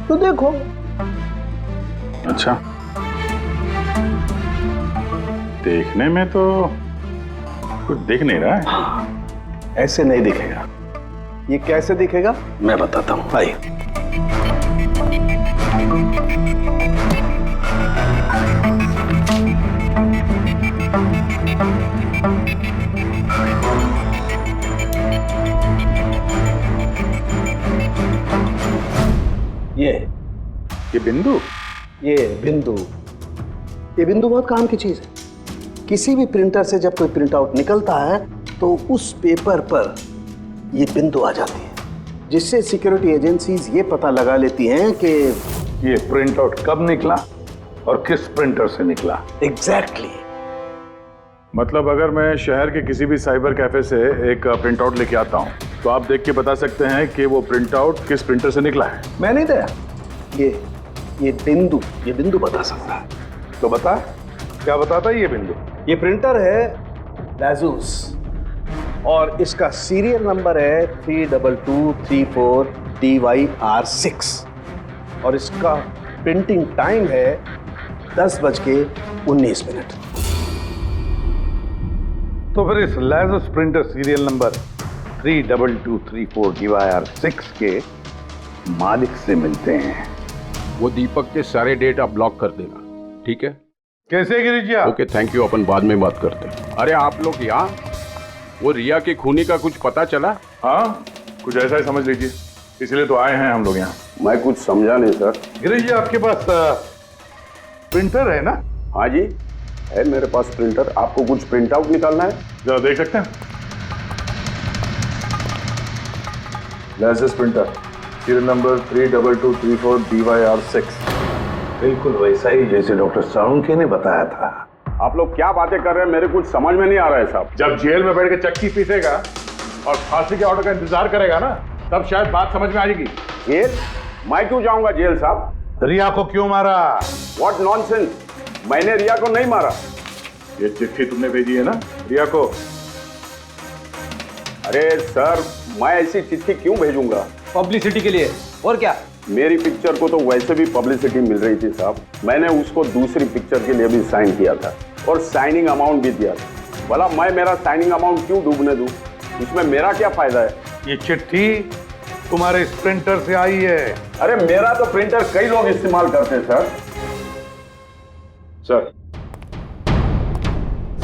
तो देखो। अच्छा, देखने में तो कुछ दिख नहीं रहा है। ऐसे नहीं दिखेगा। ये कैसे दिखेगा मैं बताता हूं, आइए। ये बिंदु, ये बिंदु बहुत काम की चीज है। किसी भी प्रिंटर से जब कोई प्रिंट आउट निकलता है तो उस पेपर पर ये बिंदु आ जाती है, जिससे सिक्योरिटी एजेंसीज ये पता लगा लेती हैं कि ये प्रिंट आउट कब निकला और किस प्रिंटर से निकला। एग्जैक्टली। मतलब अगर मैं शहर के किसी भी साइबर कैफे से एक प्रिंट आउट लेके आता हूँ तो आप देख के बता सकते हैं कि वो प्रिंट आउट किस प्रिंटर से निकला है? मैं नहीं दिया, ये बिंदु बता सकता है। तो बता, क्या बताता है ये बिंदु? ये प्रिंटर है लाजूस और इसका सीरियल नंबर है 32234 DYR6 और इसका प्रिंटिंग टाइम है 10:19। तो फिर इस लाजूस प्रिंटर सीरियल नंबर 32234 DYR6 के मालिक से मिलते हैं। वो दीपक के सारे डेटा ब्लॉक कर देना, ठीक है? कैसे गिरीश जी? ओके, थैंक यू, अपन बाद में बात करते हैं। अरे आप लोग यहाँ, वो रिया के खूनी का कुछ पता चला? हाँ, कुछ ऐसा ही समझ लीजिए, इसलिए तो आए हैं हम लोग यहाँ। मैं कुछ समझा नहीं सर। गिरीश जी, आपके पास प्रिंटर है ना? हाँ जी, है मेरे पास प्रिंटर। आपको कुछ प्रिंट आउट निकालना है? जरा देख सकते हैं? Licence printer serial number 32234 DYR6, बिल्कुल वैसा ही जैसे डॉक्टर साळुंखे ने बताया था। आप लोग क्या बातें कर रहे हैं, मेरे कुछ समझ में नहीं आ रहा है साहब। जब जेल में बैठ के चक्की पीसेगा और फांसी के ऑर्डर का इंतजार करेगा ना, तब शायद बात समझ में आ जाएगी। जेल? मैं क्यों जाऊंगा जेल साहब? रिया को क्यों मारा? व्हाट नॉनसेंस, मैंने रिया को नहीं मारा। ये चिट्ठी तुमने भेजी है ना रिया को? अरे सर, मैं ऐसी चिट्ठी क्यों भेजूंगा? पब्लिसिटी के लिए, और क्या? मेरी पिक्चर को तो वैसे भी पब्लिसिटी मिल रही थी साहब। मैंने उसको दूसरी पिक्चर के लिए भी साइन किया था और साइनिंग अमाउंट भी दिया था। भला मैं मेरा साइनिंग अमाउंट क्यों डूबने दूं? इसमें मेरा क्या फायदा है? ये चिट्ठी तुम्हारे इस प्रिंटर से आई है। अरे मेरा तो प्रिंटर कई लोग इस्तेमाल करते हैं सर। सर,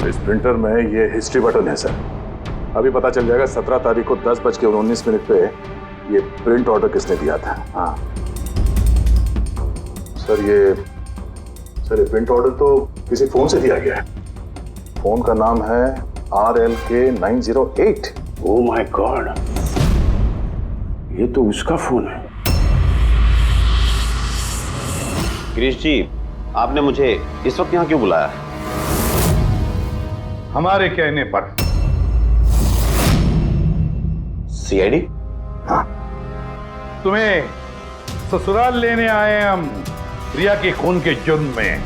इस प्रिंटर में ये हिस्ट्री बटन है सर। अभी पता चल जाएगा 17 तारीख को 10:19 पे ये प्रिंट ऑर्डर किसने दिया था। हाँ सर, ये प्रिंट ऑर्डर तो किसी फोन से दिया गया है। फोन का नाम है RLK908। ओह माय गॉड, ये तो उसका फोन है। गिरीश जी, आपने मुझे इस वक्त यहाँ क्यों बुलाया? हमारे कहने पर। CID? हाँ, तुम्हें ससुराल लेने आए हैं हम, रिया के खून के जुर्म में।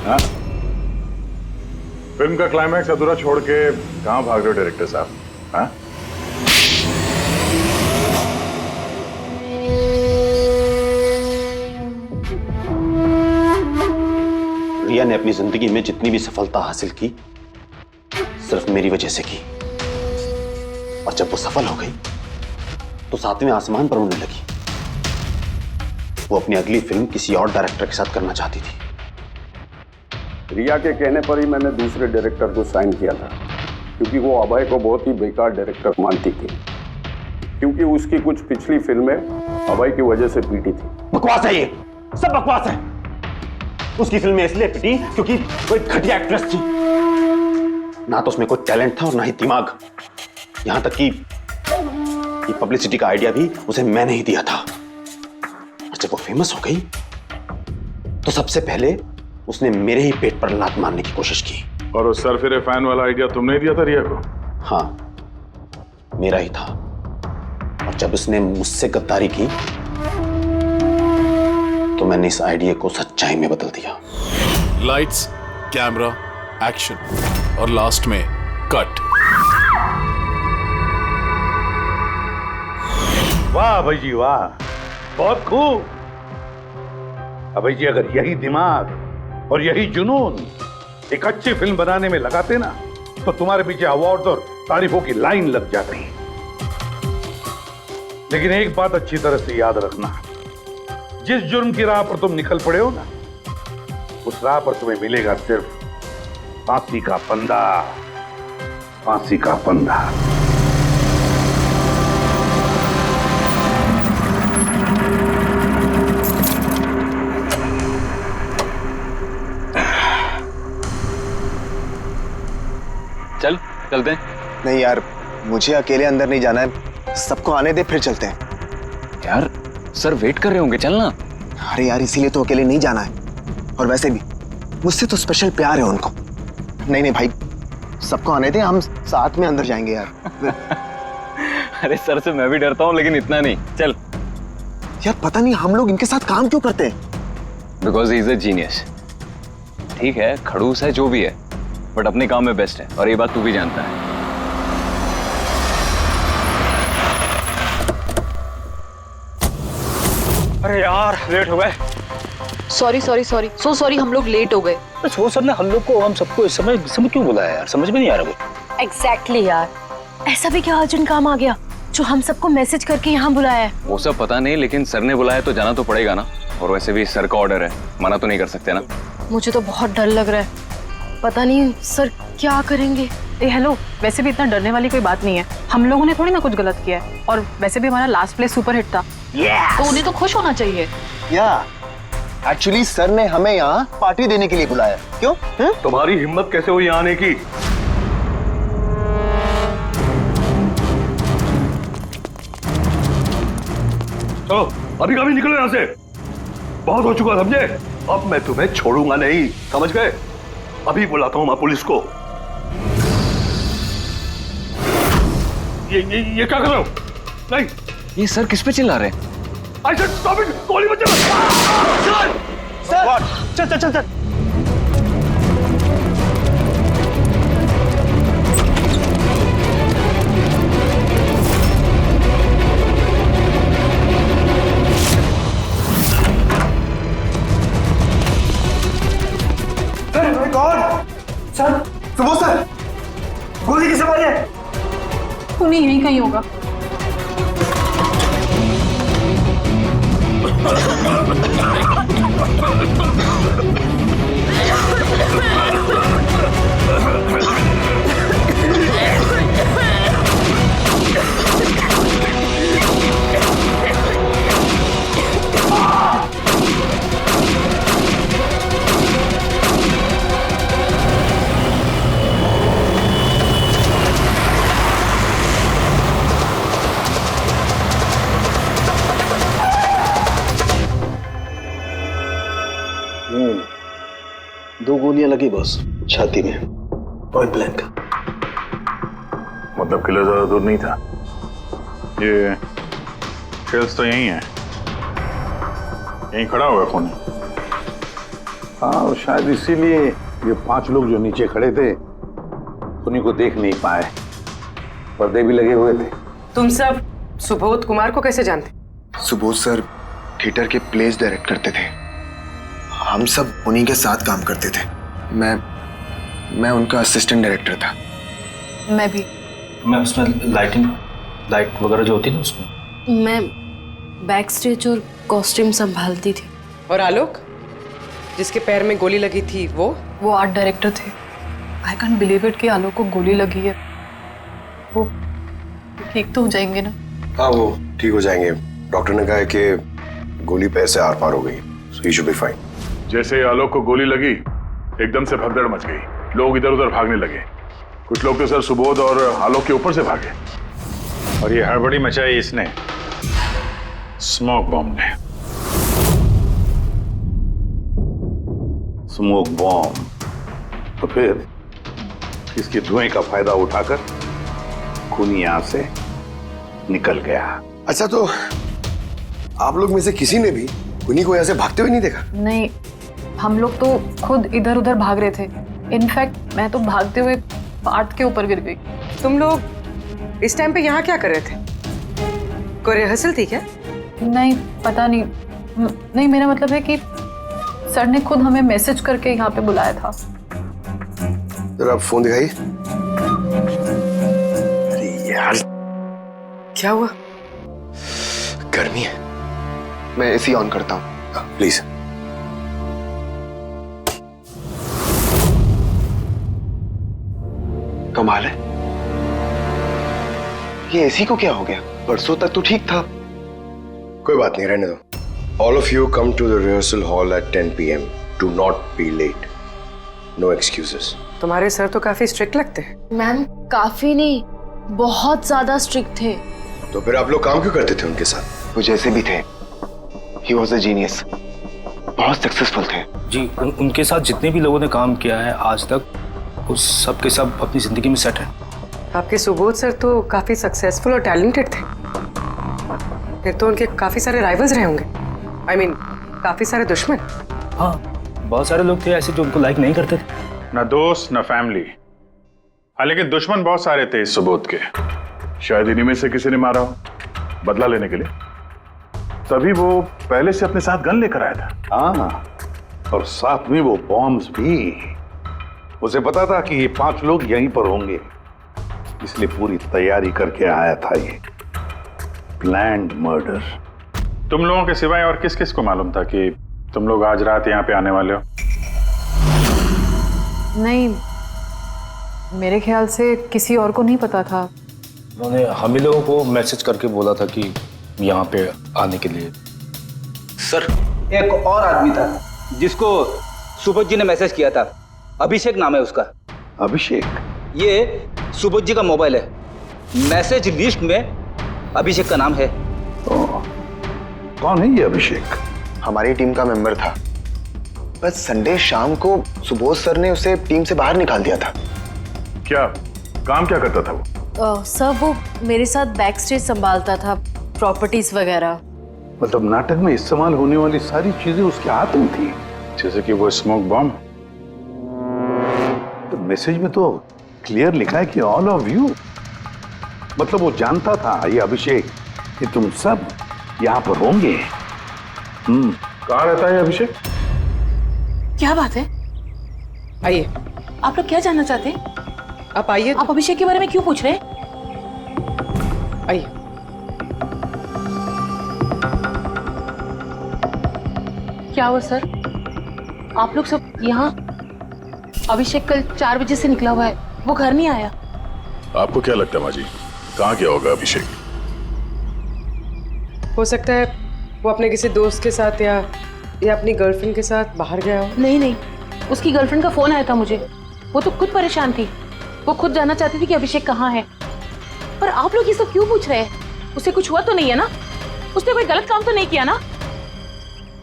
हाँ? फिल्म का क्लाइमैक्स अधूरा छोड़ के कहां भाग रहे हो डायरेक्टर साहब? हाँ? रिया ने अपनी जिंदगी में जितनी भी सफलता हासिल की सिर्फ मेरी वजह से की, और जब वो सफल हो गई तो 7वें आसमान पर उड़ने लगी। वो अपनी अगली फिल्म किसी और डायरेक्टर के साथ करना चाहती थी। रिया के कहने पर ही मैंने दूसरे डायरेक्टर को साइन किया था। क्योंकि वो अभय को बहुत ही बेकार डायरेक्टर मानती थी, क्योंकि उसकी कुछ पिछली फिल्में अभय की वजह से पीटी थी। बकवास है, ये सब बकवास है। उसकी फिल्में इसलिए पिटी क्योंकि वो एक घटिया एक्ट्रेस थी। ना तो उसमें कोई टैलेंट था और ना ही दिमाग। यहां तक कि पब्लिसिटी का आइडिया भी उसे मैंने ही दिया था। और जब वो फेमस हो गई तो सबसे पहले उसने मेरे ही पेट पर लात मारने की कोशिश की। और उस सरफिरे फैन वाला आइडिया तुमने ही दिया था रिया को? हाँ, मेरा ही था। और जब उसने मुझसे गद्दारी की तो मैंने इस आइडिया को सच्चाई में बदल दिया। लाइट्स, कैमरा, एक्शन और लास्ट में कट। वाह अभय जी वाह, बहुत खूब। अभय जी अगर यही दिमाग और यही जुनून एक अच्छी फिल्म बनाने में लगाते ना तो तुम्हारे पीछे अवार्ड और तारीफों की लाइन लग जाती। लेकिन एक बात अच्छी तरह से याद रखना, जिस जुर्म की राह पर तुम निकल पड़े हो ना, उस राह पर तुम्हें मिलेगा सिर्फ फांसी का फंदा, फांसी का फंदा। चलते हैं। नहीं यार, मुझे अकेले अंदर नहीं जाना है, सबको आने दे फिर चलते हैं। यार सर वेट कर रहे होंगे, चलना। अरे यार, इसीलिए तो अकेले नहीं जाना है। और वैसे भी मुझसे तो स्पेशल प्यार है उनको। नहीं नहीं भाई, सबको आने दे, हम साथ में अंदर जाएंगे यार। अरे सर से मैं भी डरता हूँ, लेकिन इतना नहीं। चल यार, पता नहीं हम लोग इनके साथ काम क्यों करते हैं। Because he is a genius. ठीक है, खड़ूस है, जो भी है, बट अपने काम में बेस्ट है, और ये बात तू भी जानता है। अरे यार, लेट हो गए। Sorry sorry sorry, so sorry, हम लोग लेट हो गए। वो सर ने हम लोग को, हम सबको इस समय क्यों बुलाया यार, समझ में नहीं आ रहा वो। एग्जैक्टली यार, ऐसा भी क्या अर्जेंट काम आ गया जो हम सबको मैसेज करके यहाँ बुलाया है? वो सब पता नहीं, लेकिन सर ने बुलाया तो जाना तो पड़ेगा ना। और वैसे भी सर का ऑर्डर है, मना तो नहीं कर सकते ना। मुझे तो बहुत डर लग रहा है, पता नहीं सर क्या करेंगे। हेलो, वैसे भी इतना डरने वाली कोई बात नहीं है। हम लोगों ने थोड़ी ना कुछ गलत किया है, और वैसे भी हमारा लास्ट प्ले सुपर हिट था। तो उन्हें तो खुश होना चाहिए। एक्चुअली सर ने हमें यहाँ पार्टी देने के लिए बुलाया। क्यों? तुम्हारी हिम्मत कैसे हुई आने की? चलो अभी कभी निकलो यहाँ से, बहुत हो चुका समझे। अब मैं तुम्हें छोड़ूंगा नहीं, समझ गए? अभी बुलाता हूँ मैं पुलिस को। ये क्या कर रहे हो? नहीं, ये सर किस पे चिल्ला रहे हैं? I said stop it! गोली मत चला! चल चल चल चल। सर, सुबह सर, गोली किसे मारी है? उन्हें यहीं कहीं होगा। दो गोलियां लगी बॉस, छाती में, पॉइंट ब्लैंक। मतलब किलो ज्यादा दूर नहीं था। ये शेल्स तो यही है, यहीं खड़ा हुआ है खून। हाँ, और शायद इसीलिए ये 5 लोग जो नीचे खड़े थे उन्हीं को देख नहीं पाए, पर्दे भी लगे हुए थे। तुम सब सुबोध कुमार को कैसे जानते? सुबोध सर थिएटर के प्लेस डायरेक्ट करते थे, हम सब उन्हीं के साथ काम करते थे। मैं उनका असिस्टेंट डायरेक्टर था। मैं उसमें लाइट वगैरह जो होती ना उसमें। मैं बैक स्टेज और कॉस्ट्यूम संभालती थी। और आलोक, जिसके पैर में गोली लगी थी, वो आर्ट डायरेक्टर थे। आई कैंट बिलीव इट कि आलोक को गोली लगी है। वो ठीक तो हो जाएंगे ना? हाँ वो ठीक हो जाएंगे। डॉक्टर ने कहा है कि गोली पैर से आर पार हो गई, सो ही शुड बी फाइन। जैसे आलोक को गोली लगी एकदम से भगदड़ मच गई, लोग इधर उधर भागने लगे। कुछ लोग तो सर सुबोध और आलोक के ऊपर से भागे और ये हड़बड़ी मचाई इसने, स्मोक बॉम्ब ने। Smoke bomb? तो फिर इसके धुएं का फायदा उठाकर खून यहां से निकल गया। अच्छा तो आप लोग में से किसी ने भी उन्हीं को यहाँ से भागते हुए नहीं देखा? नहीं, हम लोग तो खुद इधर उधर भाग रहे थे। इनफैक्ट मैं तो भागते हुए पार्ट के ऊपर गिर गई। तुम लोग इस टाइम पे यहाँ क्या कर रहे थे? कोई रिहर्सल थी क्या? नहीं पता नहीं। नहीं, मेरा मतलब है कि सर ने खुद हमें मैसेज करके यहाँ पे बुलाया था। जरा आप फोन दिखाइए। अरे यार क्या हुआ? गर्मी है, मैं एसी ऑन करता हूँ प्लीज। कमाल है, ये एसी को क्या हो गया? परसों तक तो ठीक था। कोई बात नहीं, रहने दो। All of you come to the rehearsal hall at 10 PM। Do not be late, no excuses. तुम्हारे सर तो काफी स्ट्रिक्ट लगते हैं। मैम काफी नहीं, बहुत ज्यादा स्ट्रिक्ट थे। तो फिर आप लोग काम क्यों करते थे उनके साथ? वो जैसे भी थे, ही वॉज अ जीनियस, बहुत सक्सेसफुल थे। जी उनके साथ जितने भी लोगों ने काम किया है आज तक, वो सब के सब अपनी जिंदगी में सेट है। आपके सुबोध सर तो काफी सक्सेसफुल और टैलेंटेड थे। फिर तो उनके काफी सारे राइवल्स रहे होंगे। I mean, काफी सारे दुश्मन। हाँ, बहुत सारे लोग थे ऐसे जो उनको लाइक नहीं करते थे। ना दोस्त ना फैमिली, हाँ लेकिन दुश्मन बहुत सारे थे इस सुबोध के। शायद इन्हीं में से किसी ने मारा हो बदला लेने के लिए, तभी वो पहले से अपने साथ गन लेकर आया था। हाँ, और साथ में वो बॉम्ब्स भी। उसे पता था कि ये 5 लोग यहीं पर होंगे, इसलिए पूरी तैयारी करके आया था ये प्लान्ड मर्डर। तुम लोगों के सिवाय और किस किस को मालूम था कि तुम लोग आज रात यहाँ पे आने वाले हो? नहीं, मेरे ख्याल से किसी और को नहीं पता था। उन्होंने हम ही लोगों को मैसेज करके बोला था कि यहाँ पे आने के लिए। सर एक और आदमी था जिसको सुबोध जी ने मैसेज किया था, अभिषेक नाम है उसका। अभिषेक? ये सुबोध जी का मोबाइल है, मैसेज लिस्ट में अभिषेक का नाम है। कौन है ये अभिषेक? हमारी टीम का मेंबर था, बस संडे शाम को सुबोध सर ने उसे टीम से बाहर निकाल दिया था। क्या काम क्या करता था वो? सर वो मेरे साथ बैक स्टेज संभालता था, प्रॉपर्टीज वगैरह। मतलब नाटक में इस्तेमाल होने वाली सारी चीजें उसके हाथ में थी, जैसे कि वो स्मोक बॉम्ब। तो मैसेज में तो क्लियर लिखा है कि ऑल ऑफ यू, मतलब वो जानता था ये अभिषेक कि तुम सब यहाँ पर होंगे। कहाँ रहता है अभिषेक? क्या बात है? आइए। आप लोग क्या जानना चाहते हैं? आप आइए। आप अभिषेक के बारे में क्यों पूछ रहे हैं? आइए। क्या हुआ सर? आप लोग सब यहाँ? अभिषेक कल 4 बजे से निकला हुआ है, वो घर नहीं आया। आपको क्या लगता है माँ जी, कहाँ गया होगा अभिषेक? हो सकता है वो अपने किसी दोस्त के साथ या अपनी गर्लफ्रेंड के साथ बाहर गया हो। नहीं, उसकी गर्लफ्रेंड का फोन आया था मुझे। वो तो खुद परेशान थी, वो खुद जानना चाहती थी कि अभिषेक कहाँ है। पर आप लोग ये सब क्यों पूछ रहे हैं? उसे कुछ हुआ तो नहीं है ना? उसने कोई गलत काम तो नहीं किया ना?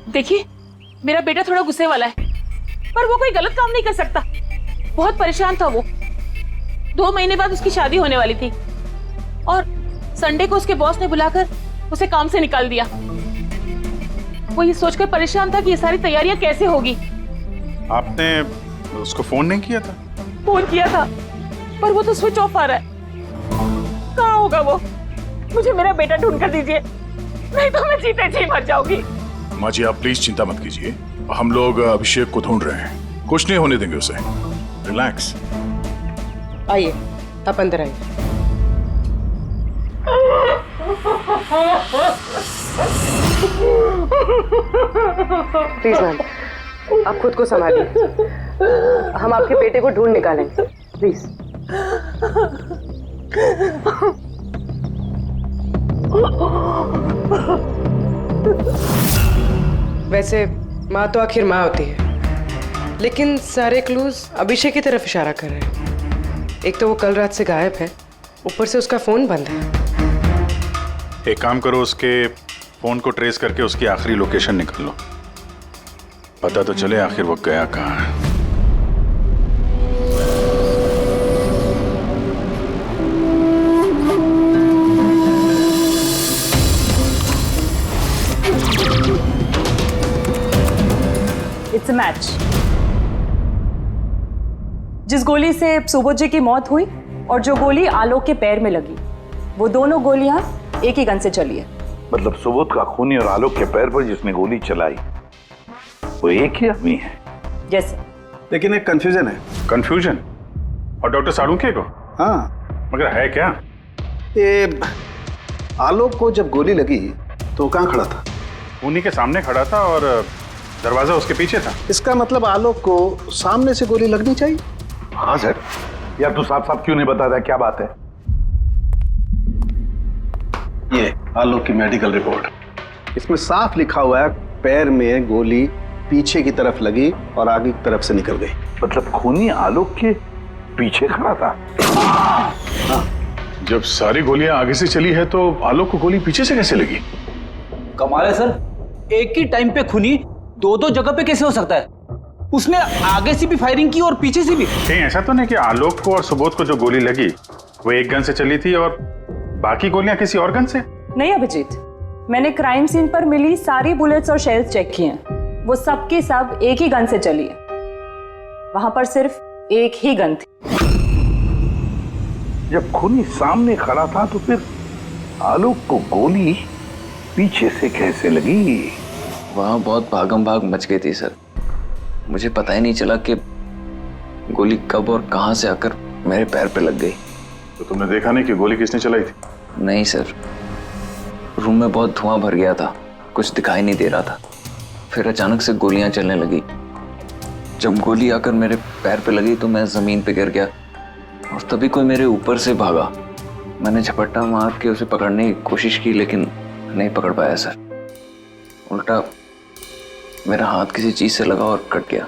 देखिए, मेरा बेटा थोड़ा गुस्से वाला है, पर वो कोई गलत काम नहीं कर सकता। बहुत परेशान था वो। 2 महीने बाद उसकी शादी होने वाली थी और संडे को उसके बॉस ने बुलाकर उसे काम से निकाल दिया। वो ये सोचकर परेशान था कि ये सारी तैयारियां कैसे होगी। आपने उसको फोन नहीं किया था? फोन किया था, पर वो तो स्विच ऑफ आ रहा है। कहाँ होगा वो? मुझे मेरा बेटा ढूंढ कर दीजिए, नहीं तो मैं जीते जी मर जाऊंगी। माँ जी आप प्लीज चिंता मत कीजिए, हम लोग अभिषेक को ढूंढ रहे हैं, कुछ नहीं होने देंगे उसे। रिलैक्स। आइए, आप अंदर आइए। प्लीज मैम, आप खुद को संभालिए, हम आपके बेटे को ढूंढ निकालेंगे। प्लीज। वैसे माँ तो आखिर माँ होती है, लेकिन सारे क्लूज अभिषेक की तरफ इशारा कर रहे हैं। एक तो वो कल रात से गायब है, ऊपर से उसका फोन बंद है। एक काम करो, उसके फोन को ट्रेस करके उसकी आखिरी लोकेशन निकाल लो, पता तो चले आखिर वो गया कहाँ है। It's a match. जिस गोली से सुबोध जी की मौत हुई और जो गोली आलोक के पैर में लगी, वो दोनों गोलियां एक ही गन से चली है। मतलब सुबोध का खूनी और आलोक के पैर पर जिसने गोली चलाई वो एक ही आदमी है। यस। लेकिन एक कंफ्यूजन है। कंफ्यूजन? और डॉक्टर साळुंखे को? हाँ, मगर है क्या? ये आलोक को जब गोली लगी तो कहाँ खड़ा था? उन्हीं के सामने खड़ा था और दरवाजा उसके पीछे था। इसका मतलब आलोक को सामने से गोली लगनी चाहिए। हाँ सर। यार तू साफ साफ क्यों नहीं बता रहा, क्या बात है? ये आलोक की मेडिकल रिपोर्ट, इसमें साफ लिखा हुआ है पैर में गोली पीछे की तरफ लगी और आगे की तरफ से निकल गई। मतलब खूनी आलोक के पीछे खड़ा था? हाँ। जब सारी गोलियां आगे से चली है तो आलोक को गोली पीछे से कैसे लगी? कमाल है सर, एक ही टाइम पे खूनी दो जगह पे कैसे हो सकता है? उसने आगे से भी फायरिंग की और पीछे से भी। कहीं ऐसा तो नहीं कि आलोक को और सुबोध को जो गोली लगी वो एक गन से चली थी और बाकी गोलियां किसी और गन से? नहीं अभिजीत, मैंने क्राइम सीन पर मिली सारी बुलेट्स और शेल्स चेक किए हैं, वो सब की सब एक ही गन से चली है। वहां पर सिर्फ एक ही गन थी। जब खूनी सामने खड़ा था तो फिर आलोक को गोली पीछे से कैसे लगी? वहां बहुत भागम भाग मच गई थी सर, मुझे पता ही नहीं चला कि गोली कब और कहां से आकर मेरे पैर पे लग गई। तो तुमने देखा नहीं कि गोली किसने चलाई थी? नहीं सर, रूम में बहुत धुआं भर गया था, कुछ दिखाई नहीं दे रहा था। फिर अचानक से गोलियां चलने लगी। जब गोली आकर मेरे पैर पे लगी तो मैं जमीन पे गिर गया और तभी कोई मेरे ऊपर से भागा। मैंने झपट्टा मार के उसे पकड़ने की कोशिश की लेकिन नहीं पकड़ पाया सर। उल्टा मेरा हाथ किसी चीज से लगा और कट गया।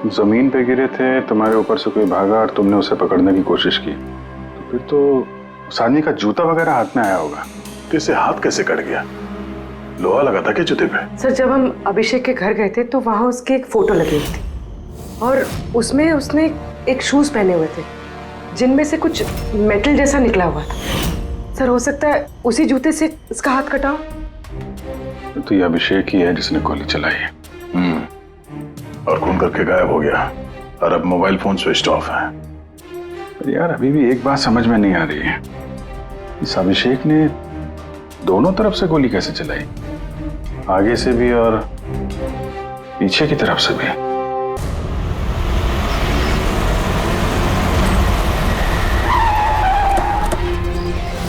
जमीन पे गिरे थे, तुम्हारे ऊपर से कोई भागा और तुमने उसे पकड़ने की कोशिश की, तो फिर तो उस आदमी का जूता वगैरह हाथ में आया होगा। तो इसे हाथ कैसे कट गया? लोहा लगा था क्या जूते पे? सर जब हम अभिषेक के घर गए थे तो वहां उसकी एक फोटो लगी हुई थी और उसमें उसने एक शूज पहने हुए थे जिनमें से कुछ मेटल जैसा निकला हुआ था। सर हो सकता है उसी जूते से इसका हाथ कटा हो। तो ये अभिषेक ही है जिसने गोली चलाई है। और खून करके गायब हो गया और अब मोबाइल फोन स्विच ऑफ है। पर यार अभी भी एक बात समझ में नहीं आ रही है, इस अभिषेक ने दोनों तरफ से गोली कैसे चलाई? आगे से भी और पीछे की तरफ से भी।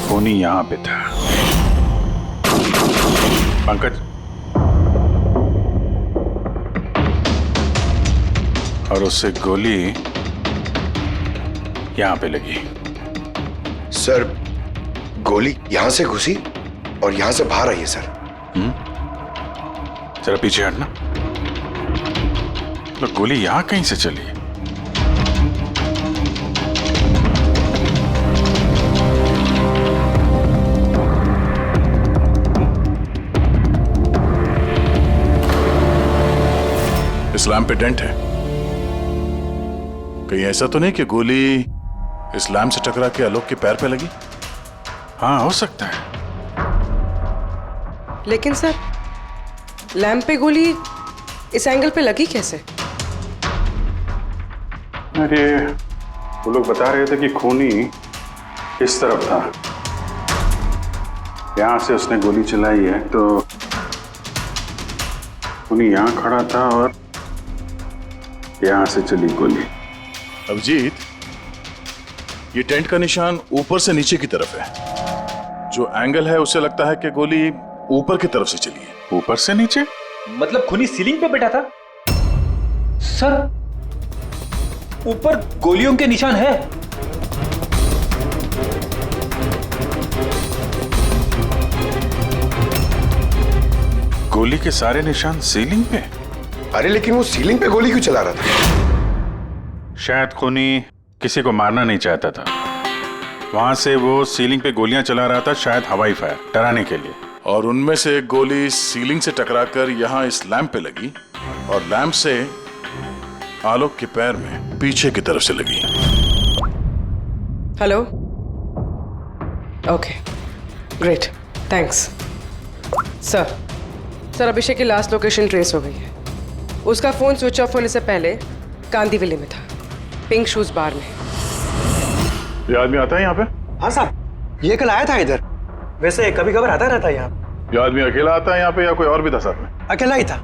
खूनी यहां पे था। पंकज, और उससे गोली यहां पे लगी। सर गोली यहां से घुसी और यहां से बाहर आई है सर। जरा पीछे हटना। तो गोली यहां कहीं से चली है। इस लैंप पे डेंट है, कहीं ऐसा तो नहीं कि गोली इस लैंप से टकरा के आलोक के पैर पे लगी? हाँ हो सकता है। लेकिन सर लैंप पे गोली इस एंगल पे लगी कैसे? अरे वो लोग बता रहे थे कि खूनी इस तरफ था, यहां से उसने गोली चलाई है, तो खूनी यहां खड़ा था और यहां से चली गोली। अभिजीत, ये टेंट का निशान ऊपर से नीचे की तरफ है, जो एंगल है उससे लगता है कि गोली ऊपर की तरफ से चली है। ऊपर से नीचे? मतलब खूनी सीलिंग पे बैठा था? सर ऊपर गोलियों के निशान है। गोली के सारे निशान सीलिंग पे? अरे लेकिन वो सीलिंग पे गोली क्यों चला रहा था? शायद खूनी किसी को मारना नहीं चाहता था, वहां से वो सीलिंग पे गोलियां चला रहा था, शायद हवाई फायर, डराने के लिए। और उनमें से एक गोली सीलिंग से टकराकर यहाँ इस लैंप पे लगी और लैंप से आलोक के पैर में पीछे की तरफ से लगी। Hello, okay, great, thanks. Sir Abhishek की लास्ट लोकेशन ट्रेस हो गई है। उसका फोन स्विच ऑफ होने से पहले कांदीवली में था, पिंक शूज बार में। ये आदमी आता है यहाँ पे? हाँ साहब, ये कल आया था इधर। वैसे कभी कभार आता रहता है यहाँ। ये आदमी अकेला आता है यहाँ पे या कोई और भी था साथ में? अकेला ही था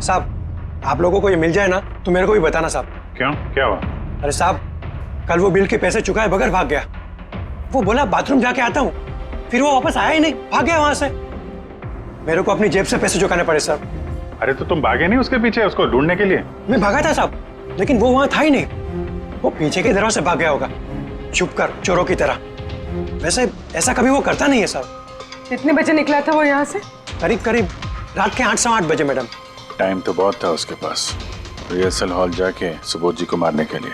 साहब। आप लोगों को ये मिल जाए ना तो मेरे को भी बताना साहब। क्यों, क्या हुआ? अरे साहब, कल वो बिल के पैसे चुकाए बगैर भाग गया। वो बोला बाथरूम जाके आता हूँ, फिर वो वापस आया ही नहीं, भाग गया वहां से। मेरे को अपनी जेब से पैसे चुकाने पड़े साहब। अरे तो तुम भागे नहीं उसके पीछे उसको ढूंढने के लिए? मैं भागा था साहब, लेकिन वो वहां था ही नहीं। वो पीछे के दरवाजे से भाग गया होगा, छुप कर, चोरों की तरह। वैसे ऐसा कभी वो करता नहीं है साहब। कितने बजे निकला था वो यहाँ से? करीब रात के 8 सवा 8 बजे मैडम। टाइम तो बहुत था उसके पास, रिहर्सल हॉल जाके सुबोध जी को मारने के लिए।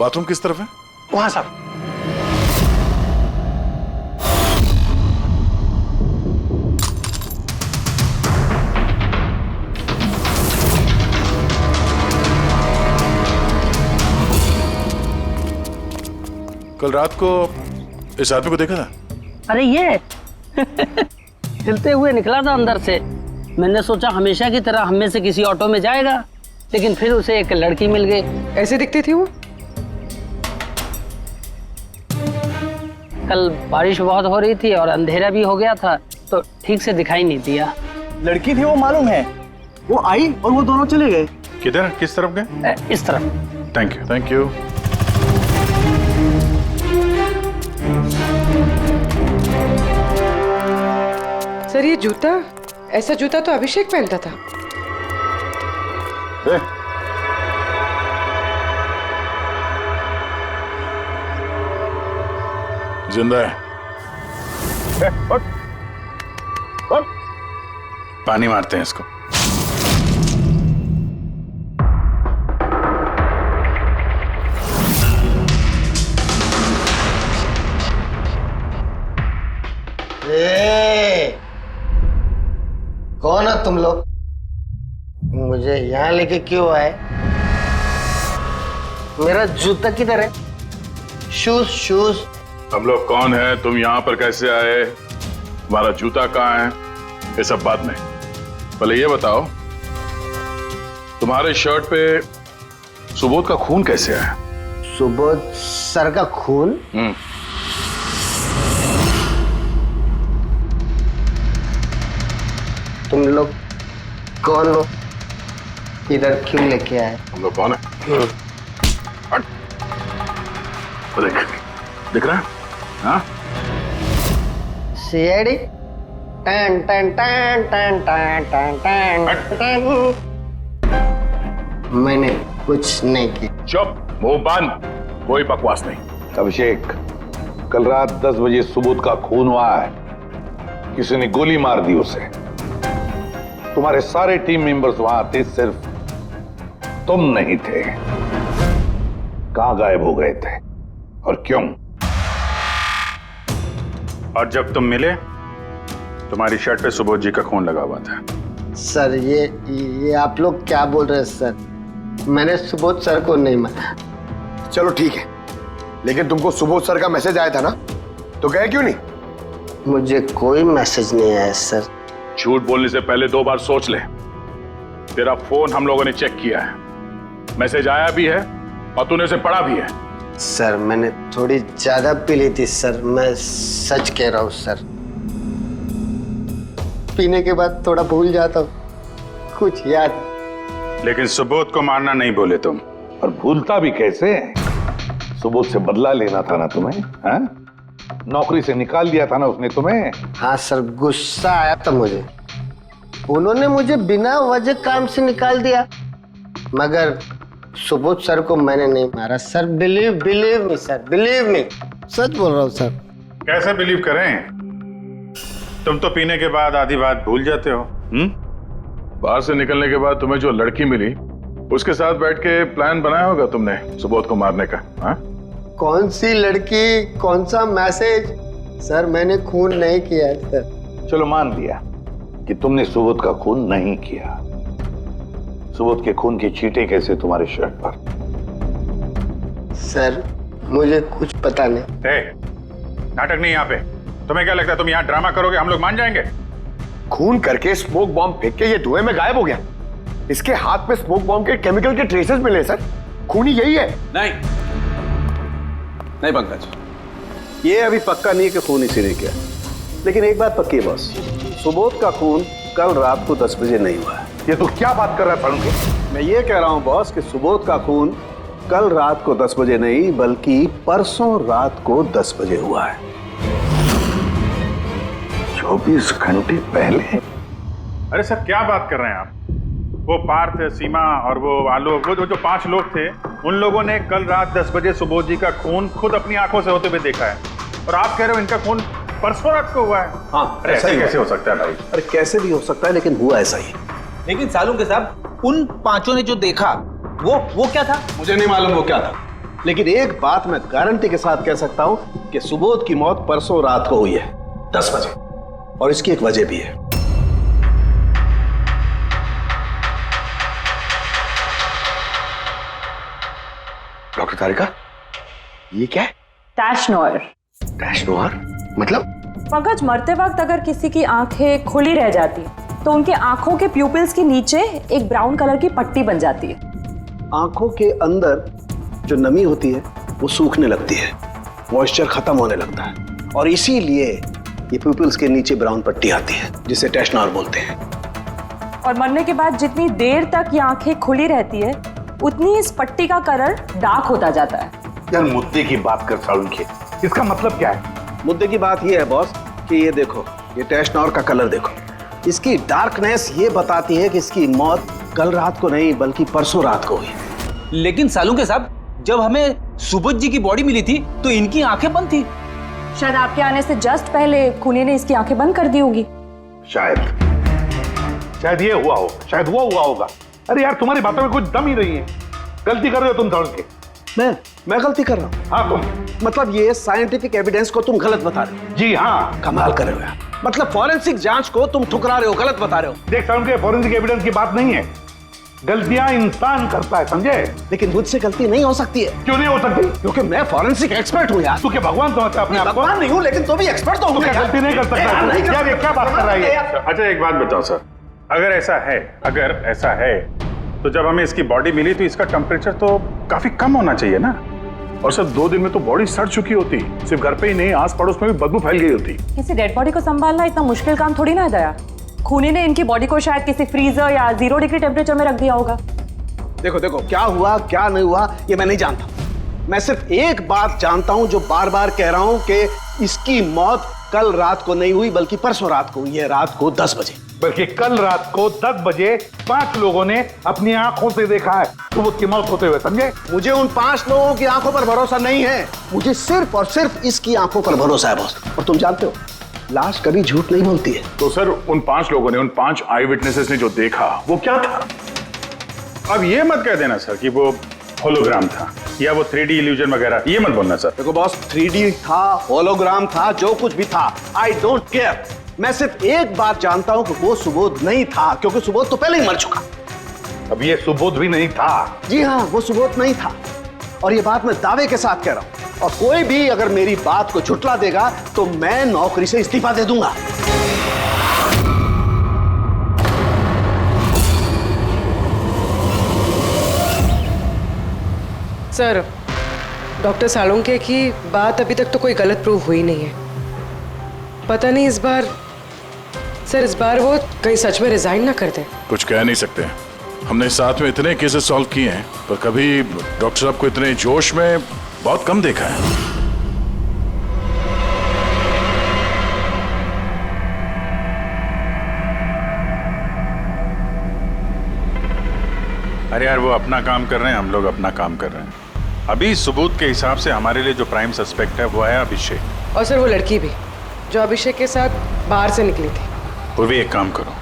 बाथरूम किस तरफ है? वहां साहब। कल रात को इस आदमी को देखा था? अरे ये हिलते हुए निकला था अंदर से। मैंने सोचा हमेशा की तरह हम में से किसी ऑटो में जाएगा, लेकिन फिर उसे एक लड़की मिल गई। ऐसे दिखती थी वो? कल बारिश बहुत हो रही थी और अंधेरा भी हो गया था, तो ठीक से दिखाई नहीं दिया। लड़की थी वो मालूम है, वो आई और वो दोनों चले गए। किधर, किस तरफ गए? इस तरफ। Thank you, thank you. Sir ये जूता, ऐसा जूता तो अभिषेक पहनता था। जिंदा है। पानी मारते हैं इसको। कौन हो तुम लोग? मुझे यहाँ लेके क्यों आए? मेरा जूता किधर है? शूज। हम लोग कौन है, तुम यहाँ पर कैसे आए, तुम्हारा जूता कहाँ है, ये सब बात नहीं। पहले ये बताओ, तुम्हारे शर्ट पे सुबोध का खून कैसे आया? सुबोध सर का खून? तुम लोग कौन हो? इधर क्यों लेके आए? हम लोग कौन है? दिख रहा है? हाँ? सीआईडी? टन टन टन टन टन टन टन। मैंने कुछ नहीं किया। चुप, मुंह बंद, कोई बकवास नहीं। अभिषेक, कल रात 10 बजे सुबोध का खून हुआ है। किसी ने गोली मार दी उसे। तुम्हारे सारे टीम मेंबर्स वहां थे, सिर्फ तुम नहीं थे। कहां गायब हो गए थे और क्यों? और जब तुम मिले, तुम्हारी शर्ट पे सुबोध जी का खून लगा हुआ था। सर ये आप लोग क्या बोल रहे हैं सर? मैंने सुबोध सर को नहीं मारा। चलो ठीक है, लेकिन तुमको सुबोध सर का मैसेज आया था ना, तो गए क्यों नहीं? मुझे कोई मैसेज नहीं आया सर। झूठ बोलने से पहले 2 बार सोच ले। तेरा फोन हम लोगों ने चेक किया है, मैसेज आया भी है और तूने उसे पढ़ा भी है। सर मैंने थोड़ी ज्यादा पी ली थी सर, मैं सच कह रहा हूँ सर। पीने के बाद थोड़ा भूल जाता हूँ, कुछ याद। लेकिन सुबोध को मारना नहीं बोले तुम। और भूलता भी कैसे? सुबोध से बदला लेना था ना तुम्हें, हाँ? नौकरी से निकाल दिया था ना उसने तुम्हें। हाँ सर, गुस्सा आया था मुझे। उन्होंने मुझे बिना वजह काम से निकाल दिया, मगर सुबोध सर को मैंने नहीं मारा sir. Believe me sir, believe me, सच बोल रहा हूँ सर। कैसे बिलीव करें? तुम तो पीने के बाद आधी बात भूल जाते हो। बाहर से निकलने के बाद तुम्हें जो लड़की मिली उसके साथ बैठ के प्लान बनाया होगा तुमने सुबोध को मारने का। हाँ? कौन सी लड़की, कौन सा मैसेज? सर मैंने खून नहीं किया है सर। चलो मान लिया कि तुमने सुबोध का खून नहीं किया। सुबोध के खून की चींटे कैसे तुम्हारे शर्ट पर? सर मुझे कुछ पता नहीं। नाटक नहीं यहाँ पे। तुम्हें क्या लगता है तुम यहाँ ड्रामा करोगे हम लोग मान जाएंगे? खून करके स्मोक बॉम्ब फेंक के ये धुएं में गायब हो गया। इसके हाथ में स्मोक बॉम्ब के केमिकल के ट्रेसेस मिले सर। खूनी यही है। नहीं पंकज, ये अभी पक्का नहीं है कि खून इसी ने किया, लेकिन एक बात पक्की है बॉस, सुबोध का खून कल रात को 10 बजे नहीं हुआ है। ये तू क्या बात कर रहा है फड़ूंगे? मैं ये कह रहा हूं बॉस कि सुबोध का खून कल रात को 10 बजे नहीं बल्कि परसों रात को 10 बजे हुआ है। 24 घंटे पहले? अरे सर क्या बात कर रहे हैं आप? वो पार्थ, सीमा और वो आलोक, वो जो 5 लोग थे, उन लोगों ने कल रात 10 बजे सुबोध जी का खून खुद अपनी आंखों से होते हुए देखा है, और आप कह रहे हो इनका खून परसों रात को हुआ है? हाँ, अरे ऐसे कैसे हो सकता है भाई? अरे कैसे भी हो सकता है, लेकिन हुआ ऐसा ही। लेकिन सालू के साहब, उन 5 ने जो देखा वो क्या था? मुझे नहीं मालूम वो क्या था, लेकिन एक बात मैं गारंटी के साथ कह सकता हूं कि सुबोध की मौत परसों रात को हुई है 10 बजे, और इसकी एक वजह भी है। डॉक्टर तारिका, ये क्या है? टैश नोयर। टैश नोयर मतलब? पंकज, मरते वक्त अगर किसी की आंखें खुली रह जाती तो उनके आंखों के प्यूपिल्स के नीचे एक ब्राउन कलर की पट्टी बन जाती है। आंखों के अंदर जो नमी होती है वो सूखने लगती है, मॉइस्चर खत्म होने लगता है, और इसीलिए ये प्यूपिल्स के नीचे ब्राउन पट्टी आती है जिसे टैश नोयर बोलते हैं। और मरने के बाद जितनी देर तक ये आंखें खुली रहती है उतनी इस पट्टी का कलर डार्क होता जाता है। यार मुद्दे की बात कर सालून के, इसका मतलब क्या है? मुद्दे की बात ये है बॉस कि ये देखो, ये टैश नोयर का कलर देखो, इसकी डार्कनेस ये बताती है कि इसकी मौत कल रात को नहीं बल्कि परसों रात को हुई। लेकिन सालू के साहब, जब हमें सुबोध जी की बॉडी मिली थी तो इनकी आंखें बंद थी। शायद आपके आने से जस्ट पहले खूनी ने इसकी आंखें बंद कर दी होगी। शायद ये हुआ हो, शायद वो हुआ होगा। अरे यार तुम्हारी बातों में कुछ दम ही नहीं है। गलती कर रहे हो तुम सालून के। मैं गलती कर रहा हूँ? हाँ तुम। मतलब ये साइंटिफिक एविडेंस को तुम गलत बता रहे हो? जी हाँ। कमाल कर रहे हो यार, मतलब फॉरेंसिक जांच को तुम ठुकरा रहे हो, गलत बता रहे हो। देख सालून के, फॉरेंसिक एविडेंस की बात नहीं है, गलतियां इंसान करता है, समझे? लेकिन मुझसे गलती नहीं हो सकती है। क्यों नहीं हो सकती? क्योंकि मैं फॉरेंसिक एक्सपर्ट हूँ यार। तू क्या भगवान समझता है अपने आप को? भगवान नहीं हूँ, लेकिन तो भी एक्सपर्ट तो हूँ। गलती नहीं कर सकता यार, ये क्या बात कर रहा है? अच्छा एक बात बताओ सर, अगर ऐसा है तो जब हमें इसकी बॉडी मिली तो इसका टेम्परेचर तो काफी कम होना चाहिए ना? और सर 2 दिन में तो बॉडी सड़ चुकी होती, सिर्फ घर पे ही नहीं आस पड़ोस में भी बदबू फैल गई होती। किसी डेड बॉडी को संभालना इतना मुश्किल काम थोड़ी ना है दया। खूनी ने इनकी बॉडी को शायद किसी फ्रीजर या 0 डिग्री टेम्परेचर में रख दिया होगा। देखो क्या हुआ क्या नहीं हुआ ये मैं नहीं जानता। मैं सिर्फ एक बात जानता हूं जो बार बार कह रहा हूं कि इसकी मौत कल रात को नहीं हुई बल्कि परसों रात को हुई है, रात को 10 बजे। बल्कि कल रात को 10 बजे 5 लोगों ने अपनी आंखों से देखा है सुबोध की मौत होते हुए, समझे? मुझे उन 5 लोगों की आंखों पर भरोसा नहीं है, मुझे सिर्फ और सिर्फ इसकी आंखों पर भरोसा है बॉस। और तुम जानते हो लाश कभी झूठ नहीं बोलती है। तो सर उन 5 लोगों ने, उन 5 आई विटनेसेस ने जो देखा वो क्या था? अब ये मत कह देना सर कि वो होलोग्राम था या वो 3D इल्यूजन वगैरह, ये मत बोलना सर। देखो बॉस, 3D था, होलोग्राम था, जो कुछ भी था, आई डोंट केयर। मैं सिर्फ एक बात जानता हूं कि वो सुबोध नहीं था, क्योंकि सुबोध तो पहले ही मर चुका। अब ये सुबोध भी नहीं था? जी हाँ, वो सुबोध नहीं था, और ये बात मैं दावे के साथ कह रहा हूं। और कोई भी अगर मेरी बात को झुठला देगा तो मैं नौकरी से इस्तीफा दे दूंगा। सर, डॉक्टर सालुंके की बात अभी तक तो कोई गलत प्रूव हुई नहीं है। पता नहीं इस बार वो कहीं सच में रिजाइन ना कर दें। कुछ कह नहीं सकते, हमने साथ में इतने केसेस सॉल्व किए हैं पर कभी डॉक्टर साहब को इतने जोश में बहुत कम देखा है। अरे यार वो अपना काम कर रहे हैं, हम लोग अपना काम कर रहे हैं। अभी सबूत के हिसाब से हमारे लिए जो प्राइम सस्पेक्ट है वो है अभिषेक। और सर वो लड़की भी जो अभिषेक के साथ बाहर से निकली थी। वो भी एक काम करो,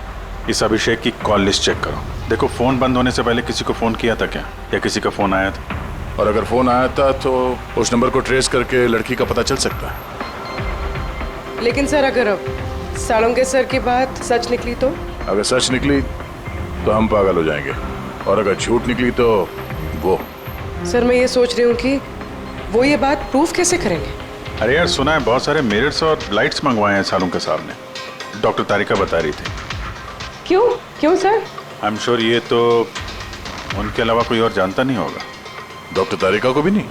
इस अभिषेक की कॉल लिस्ट चेक करो। देखो फोन बंद होने से पहले किसी को फोन किया था क्या, या किसी का फोन आया था? और अगर फोन आया था तो उस नंबर को ट्रेस करके लड़की का पता चल सकता है। लेकिन सर अगर सालुंके सर की बात सच निकली तो? अगर सच निकली तो हम पागल हो जाएंगे, और अगर झूठ निकली तो वो। सर मैं ये सोच रही हूँ कि वो ये बात प्रूफ कैसे करेंगे? अरे यार सुना है बहुत सारे मिरर्स और लाइट्स मंगवाए हैं सालुंके साहब ने, डॉक्टर तारिका बता रही थी। क्यों सर? आई एम श्योर ये तो उनके अलावा कोई और जानता नहीं होगा। डॉक्टर तारिका को भी नहीं?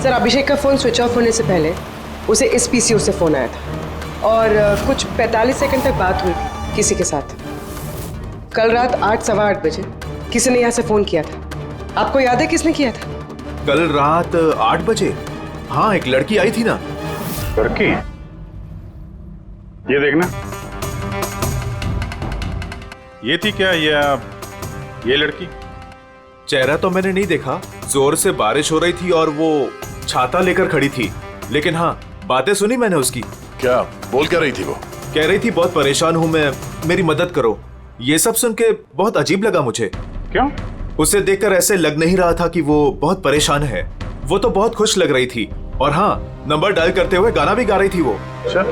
सर अभिषेक का फोन स्विच ऑफ होने से पहले उसे इस पीसीओ से फोन आया था और कुछ 45 सेकंड तक बात हुई थी किसी के साथ। कल रात 8 सवा 8 बजे किसी ने यहाँ से फोन किया था। आपको याद है किसने किया था? कल रात 8 बजे? हाँ, एक लड़की आई थी ना। लड़की? ये देखना, ये थी क्या ये लड़की? चेहरा तो मैंने नहीं देखा, जोर से बारिश हो रही थी और वो छाता लेकर खड़ी थी, लेकिन हाँ बातें सुनी मैंने उसकी। क्या बोल क्या रही थी वो? कह रही थी बहुत परेशान हूँ मैं, मेरी मदद करो। ये सब सुन के बहुत अजीब लगा मुझे। क्यों? उसे देखकर ऐसे लग नहीं रहा था कि वो बहुत परेशान है। वो तो बहुत खुश लग रही थी, और हाँ नंबर डायल करते हुए गाना भी गा रही थी वो। अच्छा,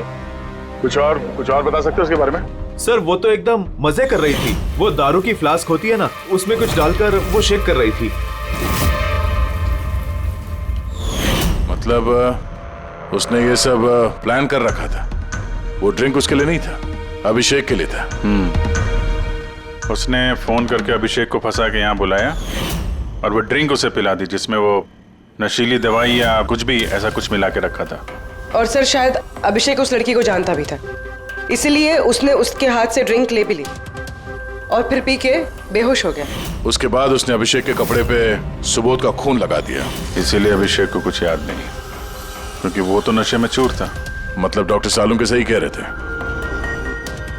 कुछ और बता सकते हो उसके बारे में? सर वो तो एकदम मजे कर रही थी। वो दारू की फ्लास्क होती है ना, उसमें कुछ डालकर वो शेक कर रही थी। मतलब उसने ये सब प्लान कर रखा था। वो ड्रिंक उसके लिए नहीं था, अभिषेक के लिए था। उसने फोन करके अभिषेक को फंसा के यहाँ बुलाया और वो ड्रिंक उसे पिला दी जिसमें वो नशीली दवाई या कुछ भी ऐसा कुछ मिला के रखा था। और सर शायद अभिषेक उस लड़की को जानता भी था, इसलिए उसने उसके हाथ से ड्रिंक ले भी ली और फिर पी के बेहोश हो गया। उसके बाद उसने अभिषेक के कपड़े पे सुबोध का खून लगा दिया। इसीलिए अभिषेक को कुछ याद नहीं, क्योंकि वो तो नशे में चूर था। मतलब डॉक्टर सालुंके सही कह रहे थे,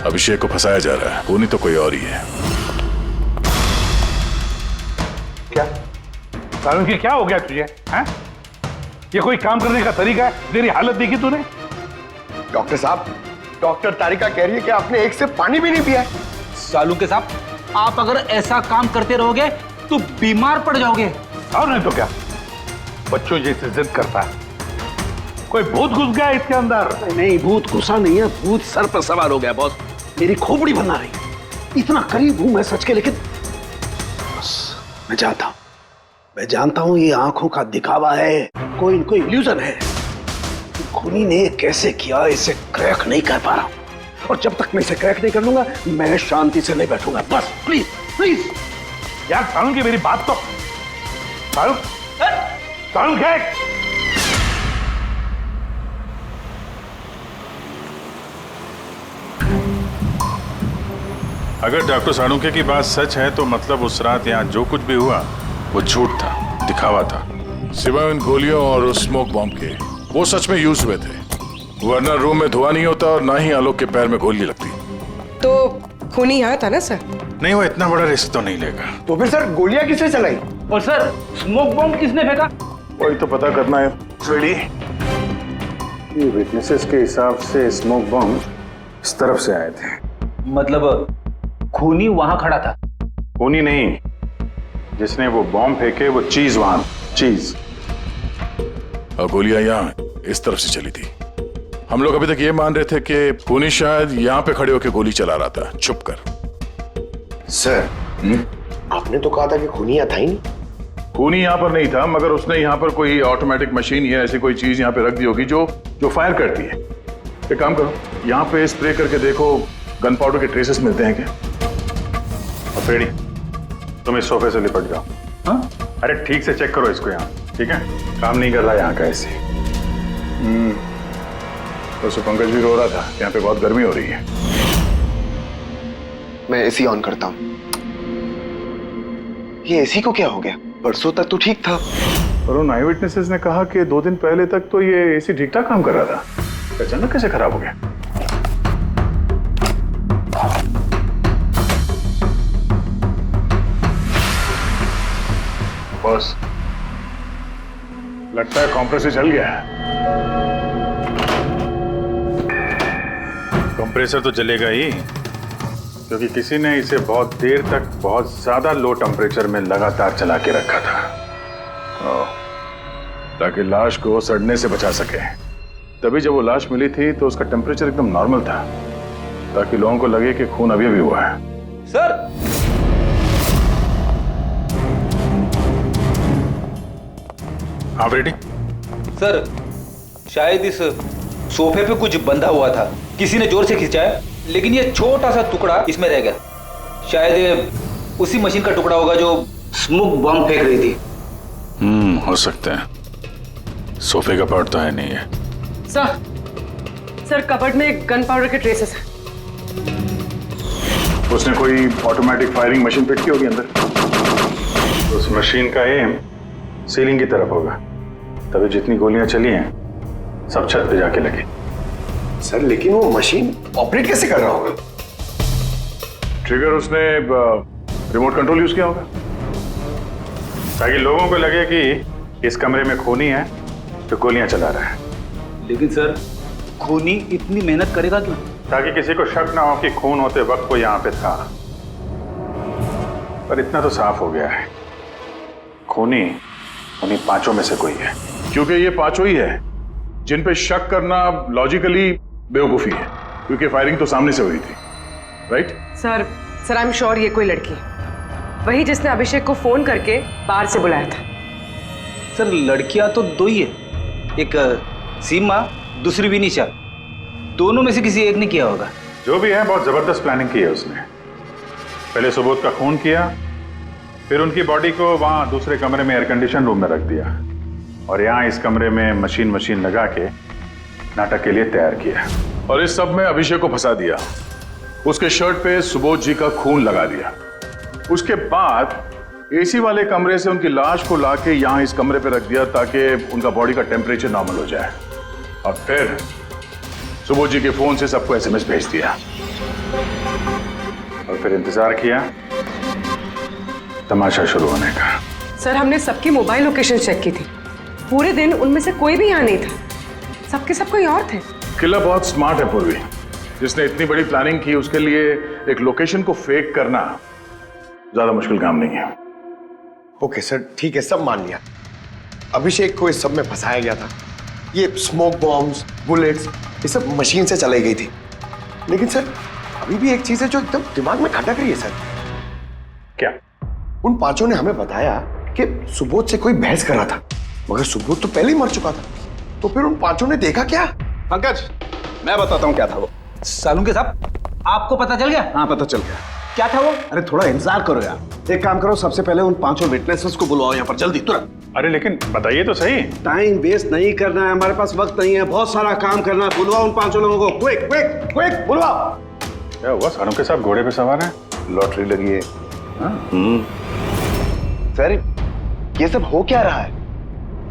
अभिषेक को फंसाया जा रहा है, वो नहीं तो कोई और ही है। क्या सालुंके, क्या हो गया तुझे? हैं? ये कोई काम करने का तरीका है? तेरी हालत देखी तूने? डॉक्टर साहब, डॉक्टर तारिका कह रही है कि आपने एक सिर्फ पानी भी नहीं पिया। सालुंके साहब, आप अगर ऐसा काम करते रहोगे तो बीमार पड़ जाओगे। और नहीं तो क्या, बच्चों जैसे जिद करता है। कोई भूत घुस गया इसके अंदर। नहीं, भूत घुसा नहीं है, भूत सर पर सवार हो गया बॉस। मेरी खोपड़ी बना रही। इतना करीब हूं मैं सच के, लेकिन बस मैं जानता हूं ये आंखों का दिखावा है, कोई इनको इल्यूजन है। खूनी ने कैसे किया इसे क्रैक नहीं कर पा रहा हूं, और जब तक मैं इसे क्रैक नहीं कर लूंगा मैं शांति से नहीं बैठूंगा। बस प्लीज प्लीज यार सालुंके, मेरी बात तो सालुंके। अगर डॉक्टर सालुंके की बात सच है तो मतलब उस रात यहाँ जो कुछ भी हुआ वो झूठ था, दिखावा था। सिवाय उन गोलियों और उस स्मोक बॉम्ब के, वो सच में यूज हुए थे, वरना रूम में धुआं नहीं होता और ना ही आलोक के पैर में गोली लगती। तो खूनी यहाँ था ना सर? नहीं, वो इतना बड़ा रिस्क तो नहीं लेगा। तो फिर सर गोलियां किसने चलाई? और सर स्मोक बॉम्ब किसने फेंका? वही तो पता करना है। ये विटनेसेस के हिसाब से स्मोक बॉम्ब इस तरफ से आए थे। मतलब खूनी वहां खड़ा था? खूनी नहीं, जिसने वो बॉम्ब फेंके वो चीज वहां, चीज। और गोलियां यहाँ इस तरफ से चली थी। हम लोग अभी तक ये मान रहे थे कि खूनी शायद यहाँ पे खड़े होकर गोली चला रहा था छुप कर। सर आपने तो कहा था कि खूनी यहाँ था ही नहीं। खूनी यहाँ पर नहीं था, मगर उसने यहाँ पर कोई ऑटोमेटिक मशीन या ऐसी कोई चीज यहाँ पे रख दी होगी जो फायर करती है। एक काम करो, यहाँ पे स्प्रे करके देखो गन पाउडर के ट्रेसेस मिलते हैं क्या। और फेड़ी, तुम इस सोफे से लिपट जाओ। हाँ? अरे ठीक से चेक करो इसको यहाँ, ठीक है? काम नहीं कर रहा यहाँ का ऐसे। तो पंकज भी रो रहा था, यहाँ पे बहुत गर्मी हो रही है। मैं एसी ऑन करता हूँ। ये एसी को क्या हो गया? परसों तक तो ठीक था। और उन आई विटनेसेस ने कहा कि 2 दिन पहले तक तो ये एसी ठीक ठाक काम कर रहा था, अचानक कैसे खराब हो गया? बॉस, लगता है कॉम्प्रेसर जल गया है। कंप्रेसर तो जलेगा ही, क्योंकि किसी ने इसे बहुत देर तक बहुत ज्यादा लो टेम्परेचर में लगातार चला के रखा था, ताकि लाश को सड़ने से बचा सके। तभी जब वो लाश मिली थी तो उसका टेम्परेचर एकदम नॉर्मल था, ताकि लोगों को लगे कि खून अभी अभी हुआ है। सर, आप रेडी? सर, शायद इस सोफे पे कुछ बंधा हुआ था, किसी ने जोर से खींचा, लेकिन ये छोटा सा टुकड़ा इसमें रह गया। शायद ये उसी मशीन का टुकड़ा होगा जो स्मोक बम फेंक रही थी। हो सकता है। सोफे का पार्ट तो है नहीं है। सर कबर्ड में गन पाउडर के ट्रेसेस हैं। उसने कोई ऑटोमेटिक फायरिंग मशीन फिट की होगी अंदर। उस मशीन का एम सीलिंग की तरफ होगा, तभी जितनी गोलियां चली हैं सब छत पे जाके लगे। सर लेकिन वो मशीन ऑपरेट कैसे कर रहा होगा? ट्रिगर उसने रिमोट कंट्रोल यूज किया होगा, ताकि लोगों को लगे कि इस कमरे में खूनी है तो गोलियां चला रहा है। लेकिन सर, खूनी इतनी मेहनत करेगा क्यों? ताकि किसी को शक ना हो कि खून होते वक्त वो यहाँ पे था। पर इतना तो साफ हो गया है, खूनी उन्हीं पांचों में से कोई है। क्योंकि ये पांचों ही है जिन पे शक करना लॉजिकली बेवकूफी है, क्योंकि फायरिंग तो सामने से हुई थी, right? Sir I am sure ये कोई लड़की है, वही जिसने अभिषेक को फोन करके बाहर से बुलाया था। सर, लड़कियां तो दो ही है, एक सीमा, दूसरी विनीशा। दोनों में से किसी एक ने किया होगा। जो भी है, बहुत जबरदस्त प्लानिंग की है उसने। पहले सुबोध का खून किया, फिर उनकी बॉडी को वहां दूसरे कमरे में एयर कंडीशन रूम में रख दिया, और यहाँ इस कमरे में मशीन लगा के नाटक के लिए तैयार किया। और इस सब में अभिषेक को फंसा दिया, उसके शर्ट पे सुबोध जी का खून लगा दिया। उसके बाद एसी वाले कमरे से उनकी लाश को लाके यहाँ इस कमरे पे रख दिया, ताकि उनका बॉडी का टेम्परेचर नॉर्मल हो जाए। और फिर सुबोध जी के फोन से सबको एसएमएस भेज दिया, और फिर इंतजार किया तमाशा शुरू होने का। सर हमने सबकी मोबाइल लोकेशन चेक की थी, पूरे दिन उनमें से कोई भी यहाँ नहीं था, सबके सब कोई और थे। किलर बहुत स्मार्ट है पूर्वी, जिसने इतनी बड़ी प्लानिंग की उसके लिए एक लोकेशन को फेक करना ज्यादा मुश्किल काम नहीं है। ओके सर, ठीक है, सब मान लिया। अभिषेक को इस सब में फंसाया गया था। ये स्मोक बॉम्ब्स, बुलेट्स, ये सब मशीन से चलाई गई थी। लेकिन सर अभी भी एक चीज है जो एकदम दिमाग में खटक रही है सर। क्या? उन पांचों ने हमें बताया कि सुबोध से कोई बहस कर रहा था, मगर सुबोध तो पहले ही मर चुका था। तो फिर उन पांचों ने देखा क्या? पंकज, मैं बताता हूँ क्या था वो। सालुंके साहब, आपको पता चल गया? हाँ, पता चल गया। क्या था वो? अरे थोड़ा इंतजार करो यार। एक काम करो, सबसे पहले उन पांचों विटनेसेस को बुलाओ यहाँ पर जल्दी, तुरंत। अरे लेकिन बताइए तो सही। टाइम वेस्ट नहीं करना है, हमारे पास वक्त नहीं है, बहुत सारा काम करना है। बुलवाओ उन पांचों लोगों को, क्विक क्विक क्विक बुलवाओ। क्या हुआ? सालुंके साहब घोड़े पे सवार है? लॉटरी लगी है। सर ये सब हो क्या रहा है,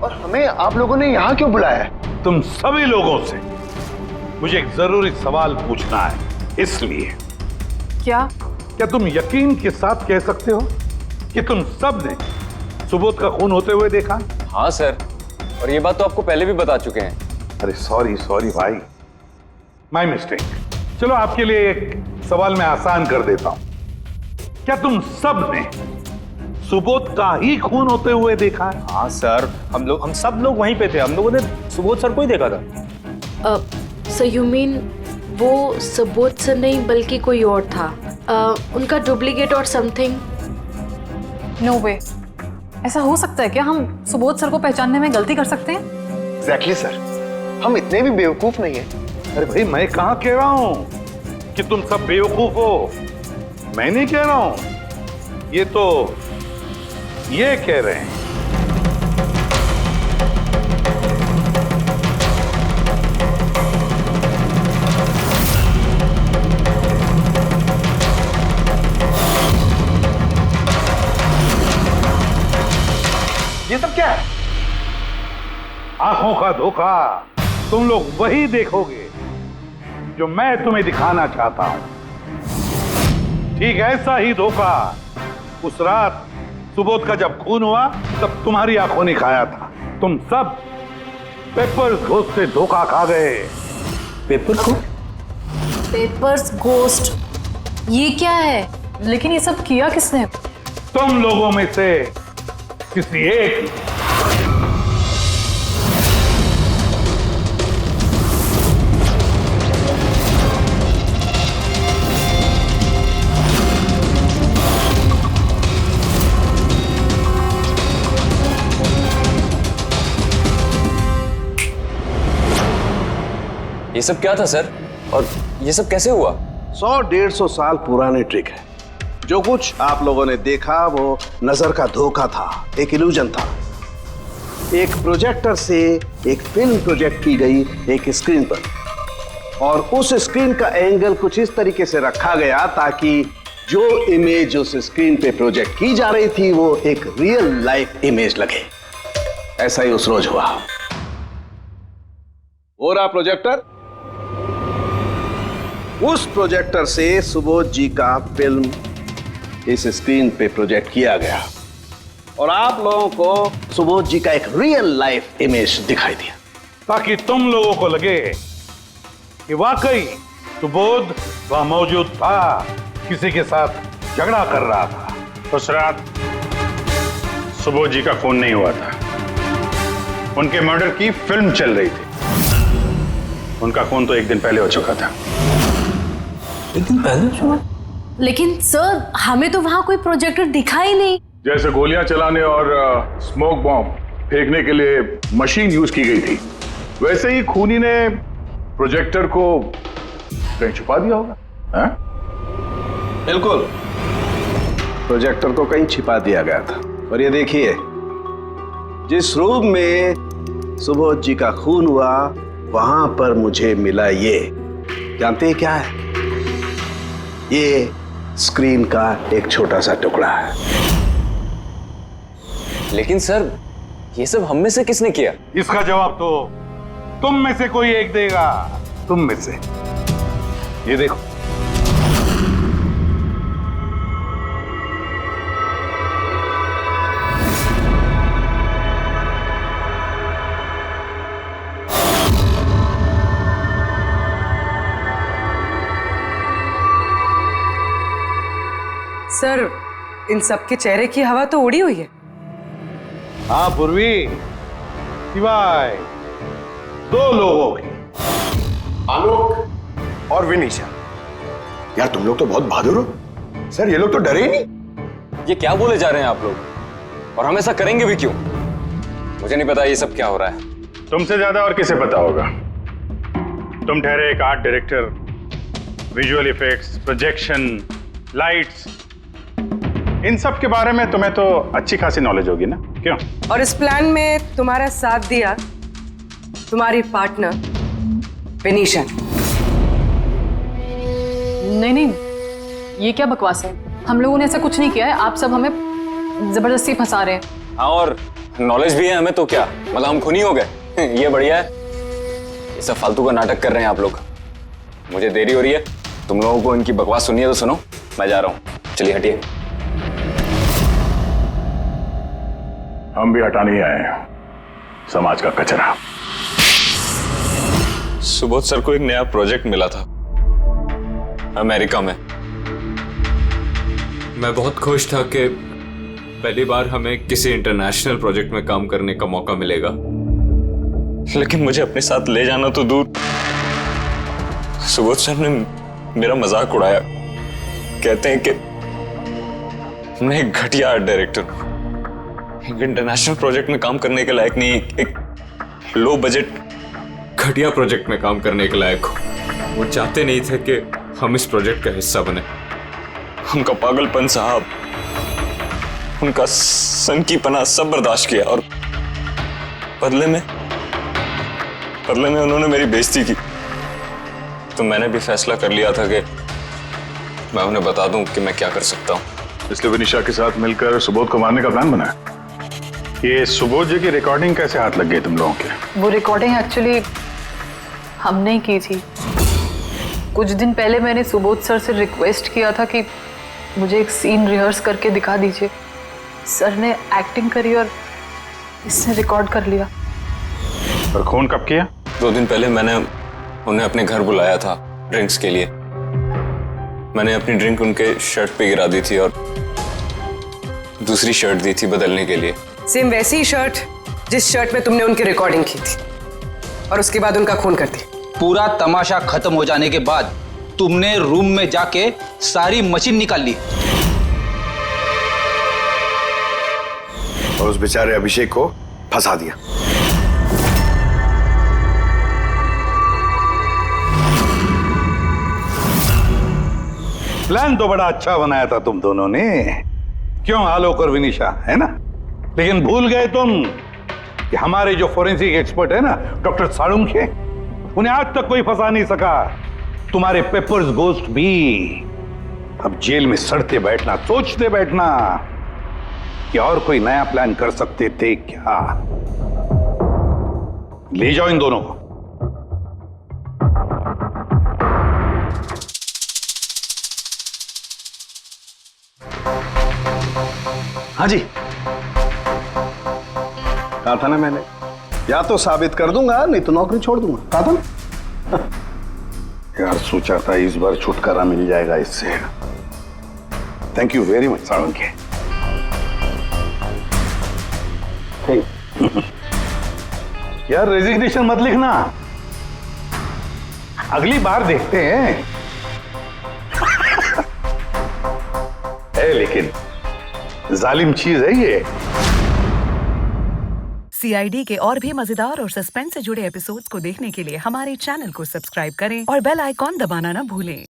और हमें आप लोगों ने यहाँ क्यों बुलाया है? तुम सभी लोगों से मुझे एक जरूरी सवाल पूछना है, इसलिए। क्या तुम यकीन के साथ कह सकते हो कि तुम सब ने सुबोध का खून होते हुए देखा? हाँ सर, और ये बात तो आपको पहले भी बता चुके हैं। अरे सॉरी भाई, माय मिस्टेक। चलो आपके लिए एक सवाल मैं आसान कर देता हूं। क्या तुम सब ने सुबोध का ही खून होते हुए देखा है? हाँ सर, हम सब लोग वहीं पे थे। हम लोगों ने सुबोध सर को ही देखा था। सो यू मीन वो सुबोध सर नहीं बल्कि कोई और था, उनका डुप्लीकेट और समथिंग? नो वे, ऐसा हो सकता है क्या? हम सुबोध सर को पहचानने में गलती कर सकते हैं? एग्जैक्टली सर, हम इतने भी बेवकूफ नहीं है। अरे भाई, मैं कहां कह रहा हूं कि तुम सब बेवकूफ हो, मैं नहीं कह रहा हूं, ये तो ये कह रहे हैं। ये सब क्या है? आंखों का धोखा। तुम लोग वही देखोगे जो मैं तुम्हें दिखाना चाहता हूं। ठीक ऐसा ही धोखा उस रात सुबोध का जब खून हुआ तब तुम्हारी आंखों ने खाया था। तुम सब पेपर घोष से धोखा खा गए। पेपर को? पेपर्स घोस्ट, ये क्या है? लेकिन ये सब किया किसने? तुम लोगों में से किसी एक ने। ये सब क्या था सर, और ये सब कैसे हुआ? 100-150 साल पुरानी ट्रिक है। जो कुछ आप लोगों ने देखा वो नजर का धोखा था, एक इल्यूजन था। एक प्रोजेक्टर से एक फिल्म प्रोजेक्ट की गई एक स्क्रीन पर, और उस स्क्रीन का एंगल कुछ इस तरीके से रखा गया ताकि जो इमेज उस स्क्रीन पे प्रोजेक्ट की जा रही थी वो एक रियल लाइफ इमेज लगे। ऐसा ही उस रोज हुआ। हो रहा प्रोजेक्टर, उस प्रोजेक्टर से सुबोध जी का फिल्म इस स्क्रीन पे प्रोजेक्ट किया गया और आप लोगों को सुबोध जी का एक रियल लाइफ इमेज दिखाई दिया, ताकि तुम लोगों को लगे कि वाकई सुबोध वहां मौजूद था, किसी के साथ झगड़ा कर रहा था। उस रात सुबोध जी का खून नहीं हुआ था, उनके मर्डर की फिल्म चल रही थी। उनका खून तो एक दिन पहले हो चुका था। एक दिन पहले? लेकिन सर, हमें तो वहां कोई प्रोजेक्टर दिखा ही नहीं। जैसे गोलियां चलाने और स्मोक बॉम्ब फेंकने के लिए मशीन यूज की गई थी, वैसे ही खूनी ने प्रोजेक्टर को कहीं छुपा दिया होगा। हाँ? बिल्कुल, प्रोजेक्टर को कहीं छिपा दिया गया था। और ये देखिए, जिस रूम में सुबोध जी का खून हुआ वहां पर मुझे मिला ये, जानते हैं क्या है? ये स्क्रीन का एक छोटा सा टुकड़ा है। लेकिन सर, ये सब हम में से किसने किया? इसका जवाब तो तुम में से कोई एक देगा। तुम में से। ये देखो, सर, इन सबके चेहरे की हवा तो उड़ी हुई है। हाँ पूर्वी, सिवाय 2 लोगों की, आलोक और विनीशा। यार तुम लोग तो बहुत बहादुर हो। सर ये लोग तो डरे ही नहीं। ये क्या बोले जा रहे हैं आप लोग, और हम ऐसा करेंगे भी क्यों? मुझे नहीं पता ये सब क्या हो रहा है। तुमसे ज्यादा और किसे पता होगा? तुम ठहरे एक art director, visual effects, projection, lights, इन सब के बारे में तुम्हें तो अच्छी खासी नॉलेज होगी ना, क्यों? और इस प्लान में तुम्हारा साथ दिया तुम्हारी पार्टनर विनीशा। नहीं, ये क्या बकवास है? हम लोगों ने ऐसा कुछ नहीं किया है। आप सब हमें जबरदस्ती फंसा रहे हैं। हाँ, और नॉलेज भी है हमें तो क्या, मतलब हम खूनी हो गए? ये बढ़िया है। ये सब फालतू का नाटक कर रहे हैं आप लोग। मुझे देरी हो रही है, तुम लोगों को इनकी बकवास सुनिए तो सुनो, मैं जा रहा हूँ। चलिए हटिए। हम भी हटाने ही आए हैं समाज का कचरा। सुबोध सर को एक नया प्रोजेक्ट मिला था अमेरिका में। मैं बहुत खुश था कि पहली बार हमें किसी इंटरनेशनल प्रोजेक्ट में काम करने का मौका मिलेगा। लेकिन मुझे अपने साथ ले जाना तो दूर, सुबोध सर ने मेरा मजाक उड़ाया। कहते हैं कि मैं एक घटिया आर्ट डायरेक्टर हूं, एक इंटरनेशनल प्रोजेक्ट में काम करने के लायक नहीं, एक लो बजट घटिया प्रोजेक्ट में काम करने के लायक हो। वो चाहते नहीं थे कि हम इस प्रोजेक्ट का हिस्सा बने। उनका पागलपन साहब, उनका सनकीपना सब बर्दाश्त किया, और बदले में उन्होंने मेरी बेइज्जती की। तो मैंने भी फैसला कर लिया था कि मैं उन्हें बता दूं कि मैं क्या कर सकता हूं। इसलिए विनीशा के साथ मिलकर सुबोध को मारने का प्लान बनाया। ये सुबोध जी की रिकॉर्डिंग कैसे हाथ लग गई तुम लोगों के? वो रिकॉर्डिंग एक्चुअली हमने ही की थी। कुछ दिन पहले मैंने सुबोध सर से रिक्वेस्ट किया था कि मुझे एक सीन रिहर्स करके दिखा दीजिए। सर ने एक्टिंग करी और इसने रिकॉर्ड कर लिया। और खून कब किया? 2 दिन पहले मैंने उन्हें अपने घर बुलाया था ड्रिंक्स के लिए। मैंने अपनी ड्रिंक उनके शर्ट पे गिरा दी थी और दूसरी शर्ट दी थी बदलने के लिए। सेम वैसी ही शर्ट जिस शर्ट में तुमने उनकी रिकॉर्डिंग की थी और उसके बाद उनका खून कर दिया। पूरा तमाशा खत्म हो जाने के बाद तुमने रूम में जाके सारी मशीन निकाल ली और उस बेचारे अभिषेक को फंसा दिया। प्लान तो बड़ा अच्छा बनाया था तुम दोनों ने, क्यों आलोक और विनिशा, है ना? लेकिन भूल गए तुम कि हमारे जो फोरेंसिक एक्सपर्ट है ना डॉक्टर साळुंखे, उन्हें आज तक कोई फंसा नहीं सका। तुम्हारे पेपर्स गोस्ट भी अब जेल में सड़ते बैठना, सोचते बैठना कि और कोई नया प्लान कर सकते थे क्या। ले जाओ इन दोनों को। हाँ जी, कहा था ना मैंने, या तो साबित कर दूंगा नहीं तो नौकरी छोड़ दूंगा, कहा था ना। यार सोचा था इस बार छुटकारा मिल जाएगा इससे। Thank you very much Salunkhe. यार रेजिग्नेशन मत लिखना, अगली बार देखते हैं। है लेकिन जालिम चीज है ये। CID के और भी मजेदार और सस्पेंस से जुड़े एपिसोड्स को देखने के लिए हमारे चैनल को सब्सक्राइब करें और बेल आइकॉन दबाना ना भूलें।